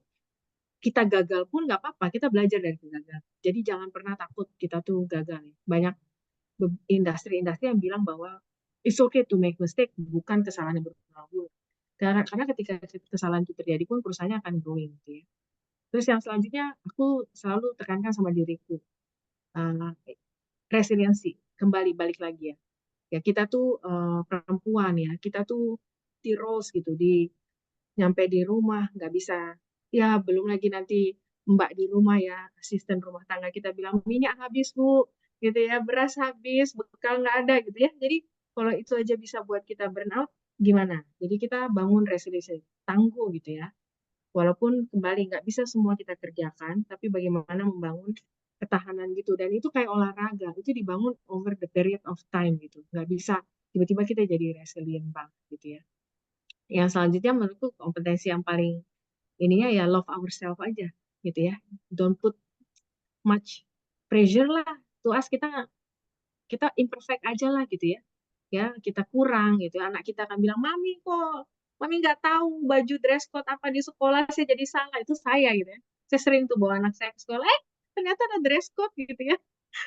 kita gagal pun nggak apa-apa, kita belajar dari kegagalan. Jadi jangan pernah takut kita tuh gagal ya. Banyak industri-industri yang bilang bahwa it's okay to make mistake, bukan kesalahan yang berulang-ulang. Karena ketika kesalahan itu terjadi pun perusahaannya akan growing gitu ya. Terus yang selanjutnya aku selalu tekankan sama diriku, uh, resiliensi, kembali balik lagi ya. Ya kita tuh perempuan ya, kita tuh di roles gitu, nyampe di rumah nggak bisa, ya belum lagi nanti mbak di rumah ya, asisten rumah tangga kita bilang minyak habis bu, gitu ya, beras habis, bekal nggak ada gitu ya. Jadi kalau itu aja bisa buat kita burn out, gimana? Jadi kita bangun resiliensi, tangguh gitu ya. Walaupun kembali nggak bisa semua kita kerjakan, tapi bagaimana membangun ketahanan gitu. Dan itu kayak olahraga, itu dibangun over the period of time gitu. Nggak bisa tiba-tiba kita jadi resilient banget gitu ya. Yang selanjutnya menurutku kompetensi yang paling ininya ya love ourselves aja gitu ya. Don't put much pressure lah to us, kita kita imperfect aja lah gitu ya. Ya, kita kurang gitu. Anak kita akan bilang, "Mami kok Mami nggak tahu baju dress code apa di sekolah, saya jadi salah." Itu saya gitu ya. Saya sering tuh bawa anak saya ke sekolah, ternyata ada dress code gitu ya.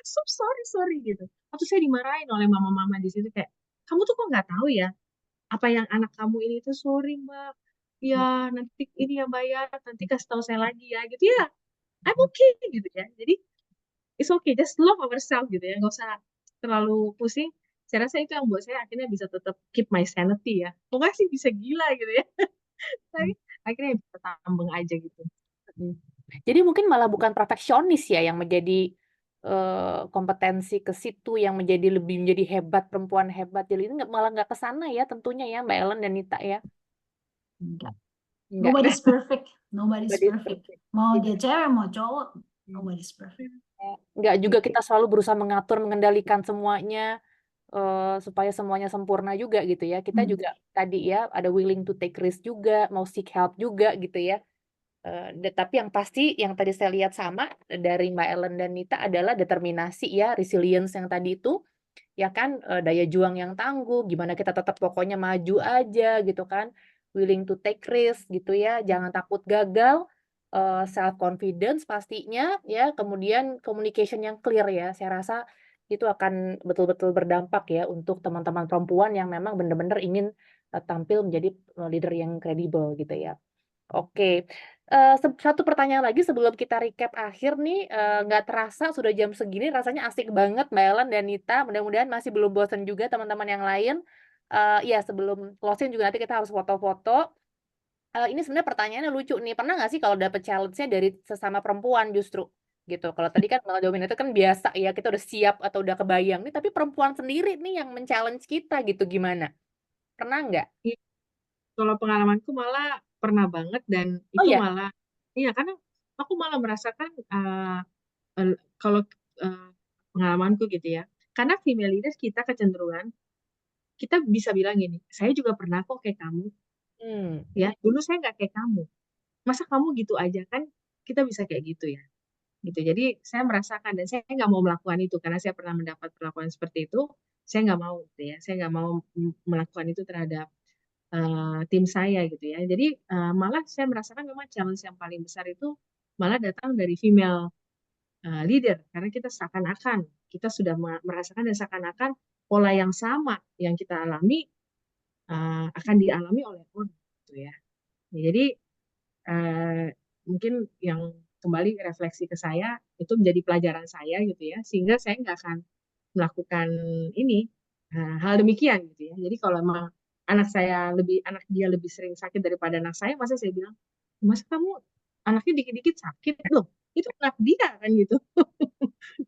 So sorry, sorry gitu. Atau saya dimarahin oleh mama-mama di situ kayak, "Kamu tuh kok nggak tahu ya apa yang anak kamu ini tuh, sorry Mbak. Ya, nanti ini ya bayar, nanti kasih tahu saya lagi ya gitu ya. I'm okay gitu ya. Jadi it's okay, just love ourselves gitu ya. Nggak usah terlalu pusing. Saya rasa itu yang buat saya akhirnya bisa tetap keep my sanity ya. Pokoknya sih bisa gila gitu ya. Tapi akhirnya bisa tambeng aja gitu. Mm. Jadi mungkin malah bukan perfeksionis ya yang menjadi kompetensi ke situ yang menjadi hebat, perempuan hebat. Jadi ini malah nggak ke sana ya tentunya ya Mbak Ellen dan Nita ya? Enggak. Enggak. Nobody's perfect. Nobody's Nobody's perfect. perfect. Mau Tidak. dia cewek, mau cowok, Hmm. nobody's perfect. Nggak juga kita selalu berusaha mengatur, mengendalikan semuanya supaya semuanya sempurna juga gitu ya. Kita juga tadi ya ada willing to take risk juga, mau seek help juga gitu ya. Tapi yang pasti yang tadi saya lihat sama dari Mbak Ellen dan Nita adalah determinasi ya, resilience yang tadi itu, ya kan, daya juang yang tangguh, gimana kita tetap pokoknya maju aja gitu kan, willing to take risk gitu ya, jangan takut gagal, self confidence pastinya ya, kemudian communication yang clear ya. Saya rasa itu akan betul-betul berdampak ya untuk teman-teman perempuan yang memang benar-benar ingin, tampil menjadi, leader yang kredibel gitu ya. Oke, satu pertanyaan lagi sebelum kita recap akhir nih, nggak terasa sudah jam segini, rasanya asik banget Mbak Ellen dan Nita, mudah-mudahan masih belum bosan juga teman-teman yang lain. Iya sebelum closing juga nanti kita harus foto-foto. Ini sebenarnya pertanyaannya lucu nih, pernah nggak sih kalau dapet challenge-nya dari sesama perempuan justru? Gitu, kalau tadi kan male dominated kan biasa ya, kita udah siap atau udah kebayang nih, tapi perempuan sendiri nih yang men-challenge kita gitu, gimana? Pernah nggak? Iya, kalau pengalamanku malah pernah banget, dan Oh itu ya? malah, iya karena aku malah merasakan kalau uh, pengalamanku gitu ya. Karena female leaders kita kecenderungan, kita bisa bilang gini, saya juga pernah kok kayak kamu. Hmm. Ya, dulu saya nggak kayak kamu. Masa kamu gitu aja kan? Kita bisa kayak gitu ya. Gitu. Jadi saya merasakan, dan saya nggak mau melakukan itu karena saya pernah mendapat perlakuan seperti itu. Saya nggak mau gitu ya. Saya nggak mau melakukan itu terhadap tim saya gitu ya. Jadi malah saya merasakan memang challenge yang paling besar itu malah datang dari female leader, karena kita seakan-akan kita sudah merasakan, dan seakan-akan pola yang sama yang kita alami akan dialami oleh orang gitu ya. Jadi eh, mungkin yang kembali refleksi ke saya itu menjadi pelajaran saya gitu ya, sehingga saya nggak akan melakukan ini hal demikian gitu ya. Jadi kalau memang anak dia lebih sering sakit daripada anak saya, masa saya bilang, masa kamu anaknya dikit-dikit sakit loh, itu anak dia kan gitu.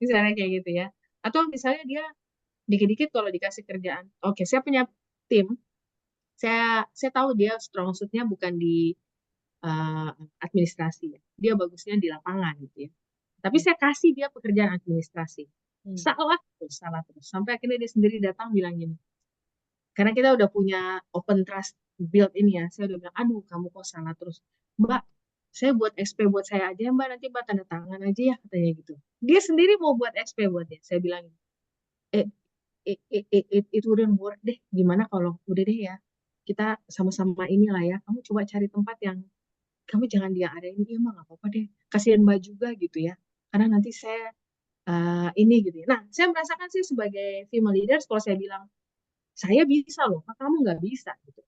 Misalnya kayak gitu ya. Atau misalnya dia dikit-dikit kalau dikasih kerjaan, oke, saya punya tim, saya tahu dia strong suit-nya bukan di eh, administrasi ya. Dia bagusnya di lapangan gitu ya. Tapi saya kasih dia pekerjaan administrasi. Salah terus. Sampai akhirnya dia sendiri datang bilang gini, karena kita udah punya open trust build ini ya, saya udah bilang, aduh kamu kok salah terus. Mbak, saya buat XP buat saya aja, Mbak, nanti Mbak tanda tangan aja ya, katanya gitu. Dia sendiri mau buat XP buat dia. Saya bilang, eh, it wouldn't work deh. Gimana kalau udah deh ya, kita sama-sama inilah ya, kamu coba cari tempat yang kamu jangan dia ada ini, iya mah nggak apa-apa deh. Kasihan Mbak juga gitu ya. Karena nanti saya ini gitu ya. Nah, saya merasakan sih sebagai female leaders, kalau saya bilang, saya bisa loh, kok kamu nggak bisa gitu.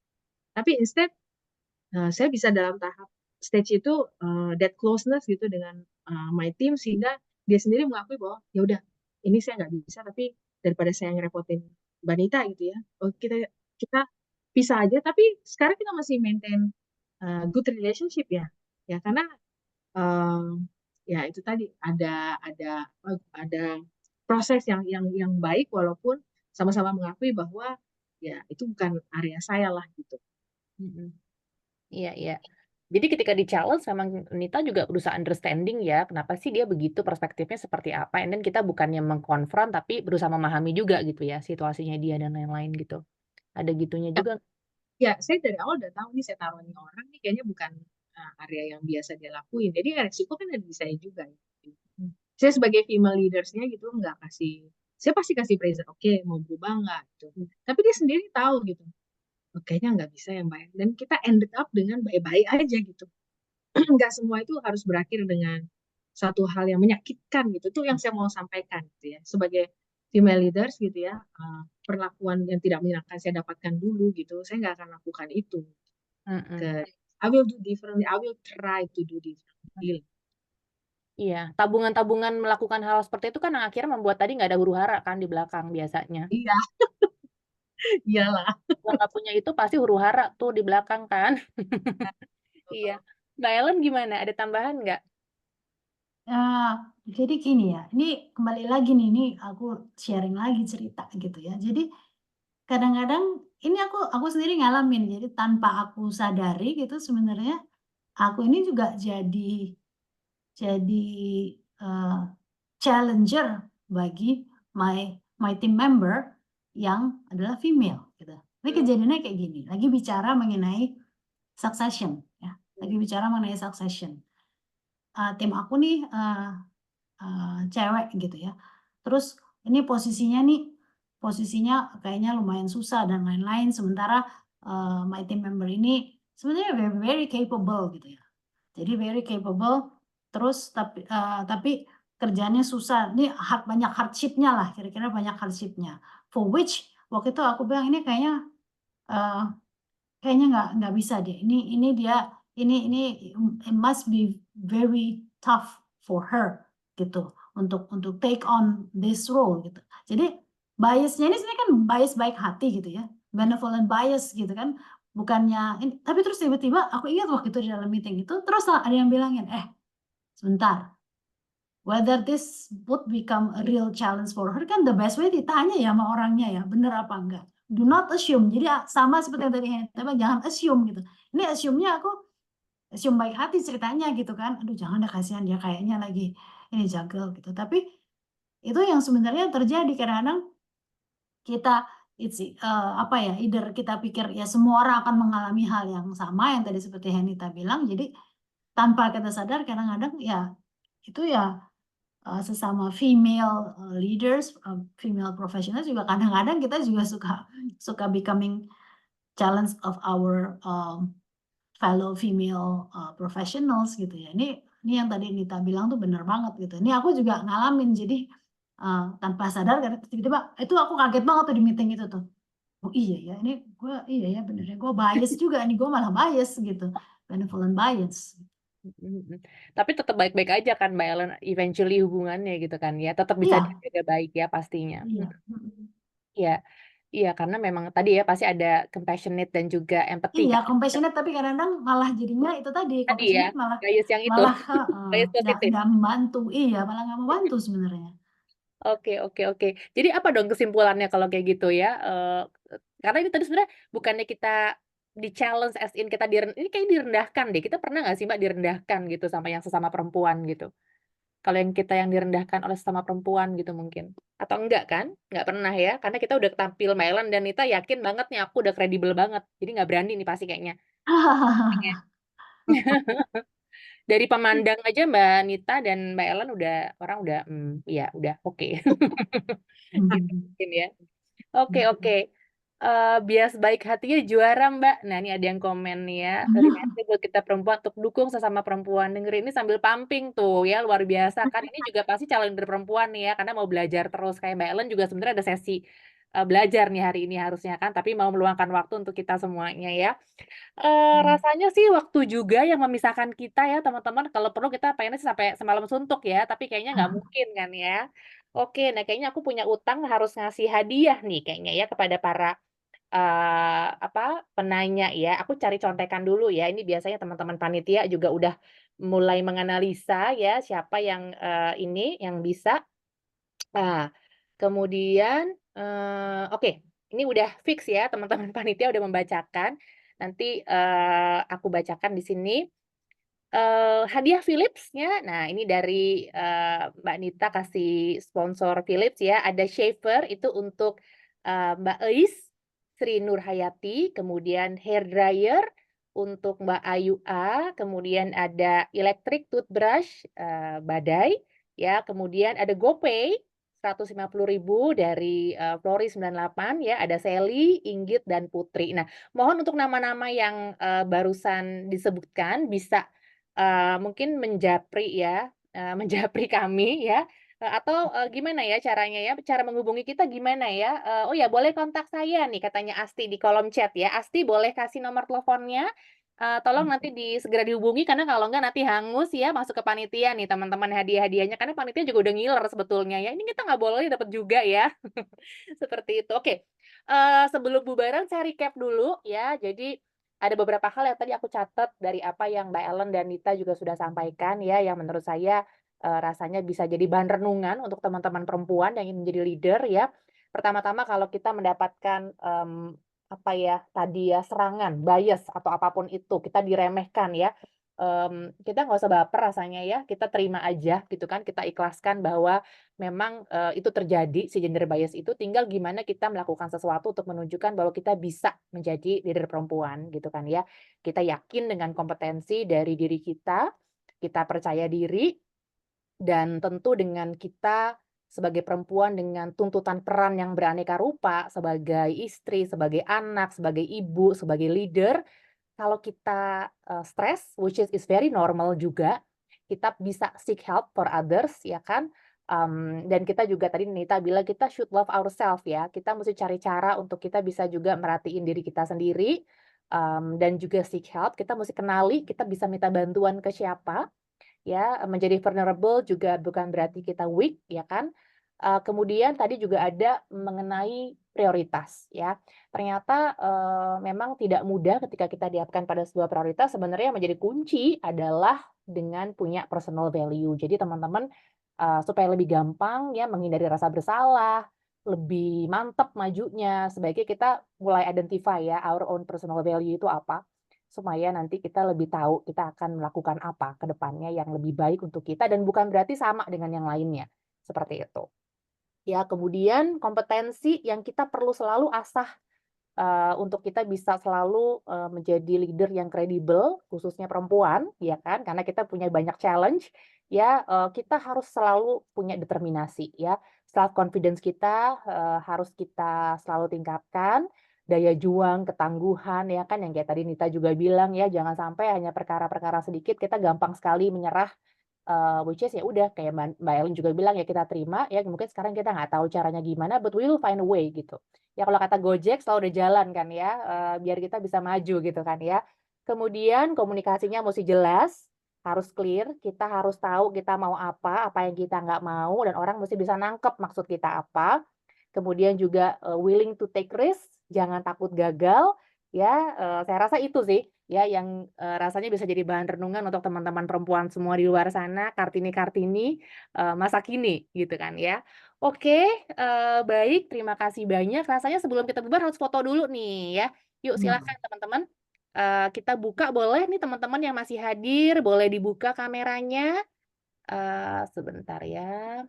Tapi instead, saya bisa dalam tahap stage itu that closeness gitu dengan my team, sehingga dia sendiri mengakui bahwa ya udah ini saya nggak bisa, tapi daripada saya ngerepotin Mbak Nita gitu ya, oh, kita kita pisah aja. Tapi sekarang kita masih maintain good relationship ya, ya karena eh, ya itu tadi ada proses yang baik, walaupun sama-sama mengakui bahwa ya itu bukan area saya lah gitu. Mm-mm. Iya, iya. Jadi ketika di-challenge memang Nita juga berusaha understanding ya, kenapa sih dia begitu, perspektifnya seperti apa, and then kita bukannya mengkonfront, tapi berusaha memahami juga gitu ya, situasinya dia dan lain-lain gitu. Ada gitunya Ya, juga. ya, saya dari awal udah tahu nih, saya taruh nih orang nih kayaknya bukan area yang biasa dia lakuin. Jadi resiko kan ada di saya juga. Saya sebagai female leadersnya gitu nggak kasih, saya pasti kasih pressure, oke, mau berubah nggak gitu. Tapi dia sendiri tahu gitu, "Oh, kayaknya nggak bisa yang baik." Dan kita ended up dengan baik-baik aja gitu. Nggak semua itu harus berakhir dengan satu hal yang menyakitkan gitu. Itu yang saya mau sampaikan gitu ya. Sebagai female leaders gitu ya, perlakuan yang tidak menyenangkan saya dapatkan dulu gitu, saya nggak akan lakukan itu. Mm-mm. Ke, I will do differently, I will try to do differently. Iya, tabungan-tabungan melakukan hal seperti itu kan yang akhirnya membuat tadi nggak ada huru-hara kan di belakang biasanya. Iya, iyalah. Kalau nggak punya itu pasti huru-hara tuh di belakang kan. Iya. Mbak Ellen gimana? Ada tambahan nggak? Jadi gini ya, ini kembali lagi nih, ini aku sharing lagi cerita gitu ya. Jadi kadang-kadang ini aku sendiri ngalamin, jadi tanpa aku sadari gitu sebenarnya aku ini juga jadi challenger bagi my team member yang adalah female gitu. Ini kejadiannya kayak gini, lagi bicara mengenai succession ya, lagi bicara mengenai succession. Tim aku nih cewek gitu ya. Terus ini posisinya kayaknya lumayan susah dan lain-lain, sementara my team member ini sebenarnya very, very capable gitu ya. Jadi very capable, terus tapi kerjaannya susah. Ini banyak hardship-nya lah, kira-kira banyak hardship-nya. For which waktu itu aku bilang ini kayaknya eh, nggak bisa deh. Ini dia ini it must be very tough for her gitu untuk take on this role gitu. Jadi biasnya ini sebenarnya kan bias baik hati gitu ya, benevolent bias gitu kan. Bukannya ini, tapi terus tiba-tiba aku ingat waktu itu di dalam meeting itu terus lah ada yang bilangin, sebentar, whether this would become a real challenge for her kan the best way ditanya ya sama orangnya ya, bener apa enggak. Do not assume. Jadi sama seperti yang tadi Hena, jangan assume gitu. Ini assume-nya aku assume baik hati ceritanya gitu kan. Aduh jangan deh, kasihan dia kayaknya lagi ini jagel gitu. Tapi itu yang sebenarnya terjadi kadang-kadang kita apa ya, either kita pikir ya semua orang akan mengalami hal yang sama yang tadi seperti Henita bilang. Jadi tanpa kita sadar kadang-kadang ya itu ya sesama female leaders, female professionals juga kadang-kadang kita juga suka becoming challenge of our fellow female professionals gitu ya. Ini yang tadi Nita bilang tuh bener banget gitu. Ini aku juga ngalamin, jadi tanpa sadar kadang tiba-tiba itu aku kaget banget tuh di meeting itu tuh. Oh iya ya, ini gue iya ya bener ya, gue bias juga nih, gue malah bias gitu, benevolent bias. Mm-mm. Tapi tetap baik-baik aja kan Mbak Ellen, eventually hubungannya gitu kan ya, tetap bisa Iya, dijaga baik ya pastinya. iya. Iya. Iya, karena memang tadi ya pasti ada compassionate dan juga empathy Iya, kan. compassionate tapi kadang-kadang malah jadinya itu tadi, Tadi ya, compassionate malah bias yang itu, malah heeh, bias positif. nggak membantu. Iya, malah nggak membantu sebenarnya. Oke, oke, oke. Jadi apa dong kesimpulannya kalau kayak gitu ya? Karena ini tadi sebenarnya bukannya kita di-challenge as in kita ini kayak direndahkan deh. Kita pernah nggak sih Mbak direndahkan gitu sama yang sesama perempuan gitu? Kalau yang kita yang direndahkan oleh sesama perempuan gitu mungkin? Atau enggak kan? Nggak pernah ya? Karena kita udah tampil Mbak Ellen dan Nita yakin banget nih aku udah kredibel banget. Jadi nggak berani nih pasti kayaknya. Dari pemandang aja Mbak Nita dan Mbak Ellen udah orang udah, iya udah oke. Gitu mungkin ya. Oke, oke. Bias baik hatinya juara, Mbak. Nah, ini ada yang komen nih ya, reminder buat kita perempuan untuk dukung sesama perempuan. Dengerin ini sambil pumping tuh ya, luar biasa. Kan ini juga pasti calon leader perempuan nih ya, karena mau belajar terus. Kayak Mbak Ellen juga sebenarnya ada sesi belajar nih hari ini harusnya kan, tapi mau meluangkan waktu untuk kita semuanya ya. Rasanya sih waktu juga yang memisahkan kita ya teman-teman, kalau perlu kita pengennya sih sampai semalam suntuk ya, tapi kayaknya nggak mungkin kan ya. Oke, nah kayaknya aku punya utang harus ngasih hadiah nih kayaknya ya kepada para, apa, penanya ya. Aku cari contekan dulu ya, ini biasanya teman-teman panitia juga udah mulai menganalisa ya, siapa yang, ini, yang bisa. Nah, kemudian, oke, ini udah fix ya teman-teman panitia udah membacakan. Nanti, aku bacakan di sini. Hadiah Philips-nya, nah ini dari, Mbak Nita kasih sponsor Philips ya, ada shaver itu untuk, Mbak Eis, Sri Nurhayati, kemudian hair dryer untuk Mbak Ayu A, kemudian ada electric toothbrush, Badai, ya, kemudian ada GoPay 150.000 dari, Flori 98 ya, ada Sally, Inggit, dan Putri. Nah, mohon untuk nama-nama yang, barusan disebutkan bisa mungkin menjapri ya, menjapri kami ya, atau, gimana ya caranya ya, cara menghubungi kita gimana ya? Oh ya boleh kontak saya nih katanya Asti di kolom chat ya. Asti boleh kasih nomor teleponnya, tolong nanti segera dihubungi karena kalau enggak nanti hangus ya masuk ke panitia nih teman-teman hadiah-hadiahnya, karena panitia juga udah ngiler sebetulnya ya, ini kita nggak boleh dapat juga ya. Seperti itu. Oke, sebelum bubaran saya recap dulu ya. Jadi ada beberapa hal yang tadi aku catat dari apa yang Mbak Ellen dan Nita juga sudah sampaikan ya, yang menurut saya, rasanya bisa jadi bahan renungan untuk teman-teman perempuan yang ingin menjadi leader ya. Pertama-tama kalau kita mendapatkan, apa ya, tadi ya, serangan, bias atau apapun itu, kita diremehkan ya, kita nggak usah baper rasanya ya, kita terima aja gitu kan, kita ikhlaskan bahwa memang, itu terjadi si gender bias itu, tinggal gimana kita melakukan sesuatu untuk menunjukkan bahwa kita bisa menjadi leader perempuan gitu kan ya. Kita yakin dengan kompetensi dari diri kita percaya diri, dan tentu dengan kita sebagai perempuan dengan tuntutan peran yang beraneka rupa, sebagai istri, sebagai anak, sebagai ibu, sebagai leader, kalau kita, stres, which is very normal juga, kita bisa seek help for others ya kan, dan kita juga tadi Nita bilang kita should love ourselves ya, kita mesti cari cara untuk kita bisa juga merhatiin diri kita sendiri, dan juga seek help, kita mesti kenali kita bisa minta bantuan ke siapa, ya, menjadi vulnerable juga bukan berarti kita weak, ya kan. Kemudian tadi juga ada mengenai prioritas, ya. Ternyata, memang tidak mudah ketika kita dihadapkan pada sebuah prioritas, sebenarnya yang menjadi kunci adalah dengan punya personal value. Jadi teman-teman, supaya lebih gampang ya menghindari rasa bersalah, lebih mantap majunya, sebaiknya kita mulai identify ya, our own personal value itu apa. Supaya nanti kita lebih tahu kita akan melakukan apa ke depannya yang lebih baik untuk kita dan bukan berarti sama dengan yang lainnya, seperti itu. Ya, kemudian kompetensi yang kita perlu selalu asah, untuk kita bisa selalu, menjadi leader yang kredibel, khususnya perempuan, ya kan, karena kita punya banyak challenge, ya, kita harus selalu punya determinasi, ya. Self confidence kita, harus kita selalu tingkatkan, daya juang, ketangguhan, ya kan, yang kayak tadi Nita juga bilang ya, jangan sampai hanya perkara-perkara sedikit kita gampang sekali menyerah. Which is ya udah kayak Mbak Ellen juga bilang ya kita terima ya mungkin sekarang kita nggak tahu caranya gimana but we will find a way gitu. Ya kalau kata Gojek selalu ada jalan kan ya, biar kita bisa maju gitu kan ya. Kemudian komunikasinya mesti jelas, harus clear, kita harus tahu kita mau apa yang kita nggak mau dan orang mesti bisa nangkep maksud kita apa. kemudian juga willing to take risk, jangan takut gagal, ya. Saya rasa itu sih, ya, yang rasanya bisa jadi bahan renungan untuk teman-teman perempuan semua di luar sana, Kartini-Kartini masa kini, gitu kan ya. Oke, baik, terima kasih banyak. Rasanya sebelum kita bubar harus foto dulu nih ya. Yuk Ya. silakan teman-teman. Kita buka boleh nih teman-teman yang masih hadir, boleh dibuka kameranya. Sebentar ya.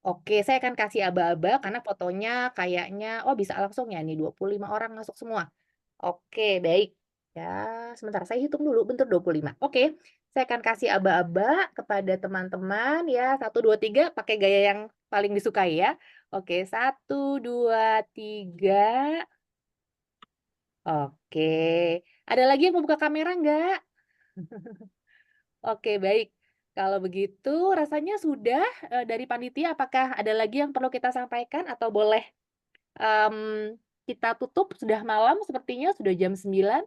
Oke, saya akan kasih aba-aba karena fotonya kayaknya, oh bisa langsung ya nih 25 orang masuk semua. Oke, baik. Ya, sebentar saya hitung dulu, bentar 25. Oke, saya akan kasih aba-aba kepada teman-teman ya. 1, 2, 3 pakai gaya yang paling disukai ya. Oke, 1, 2, 3. Oke. Ada lagi yang mau buka kamera nggak? Oke, baik. Kalau begitu rasanya sudah dari panitia apakah ada lagi yang perlu kita sampaikan atau boleh kita tutup? Sudah malam sepertinya, sudah jam 9.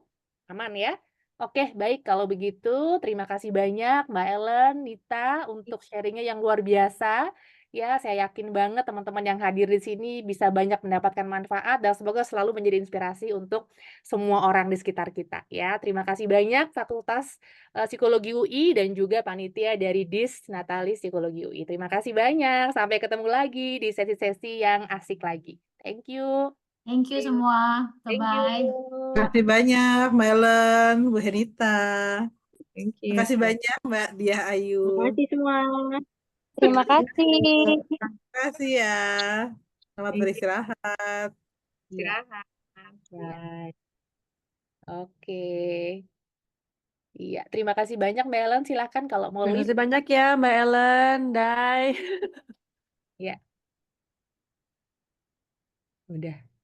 Aman ya? Oke, baik kalau begitu terima kasih banyak Mbak Ellen, Nita untuk sharing-nya yang luar biasa. Ya, saya yakin banget teman-teman yang hadir di sini bisa banyak mendapatkan manfaat dan semoga selalu menjadi inspirasi untuk semua orang di sekitar kita ya. Terima kasih banyak Fakultas Psikologi UI dan juga panitia dari DIS Natalis Psikologi UI. Terima kasih banyak. Sampai ketemu lagi di sesi-sesi yang asik lagi. Thank you. Thank you semua. Thank you. Bye-bye. Terima kasih banyak Mbak Ellen, Bu Henita. Thank Terima you. kasih banyak Mbak Diah Ayu. Terima kasih semua. Terima kasih. Terima kasih ya. Selamat Thank you. beristirahat. Iya. Istirahat. Bye. Oke. Iya, terima kasih banyak Mbak Ellen. Silakan kalau mau Terima leave. kasih banyak ya Mbak Ellen, Dai. Ya. Udah.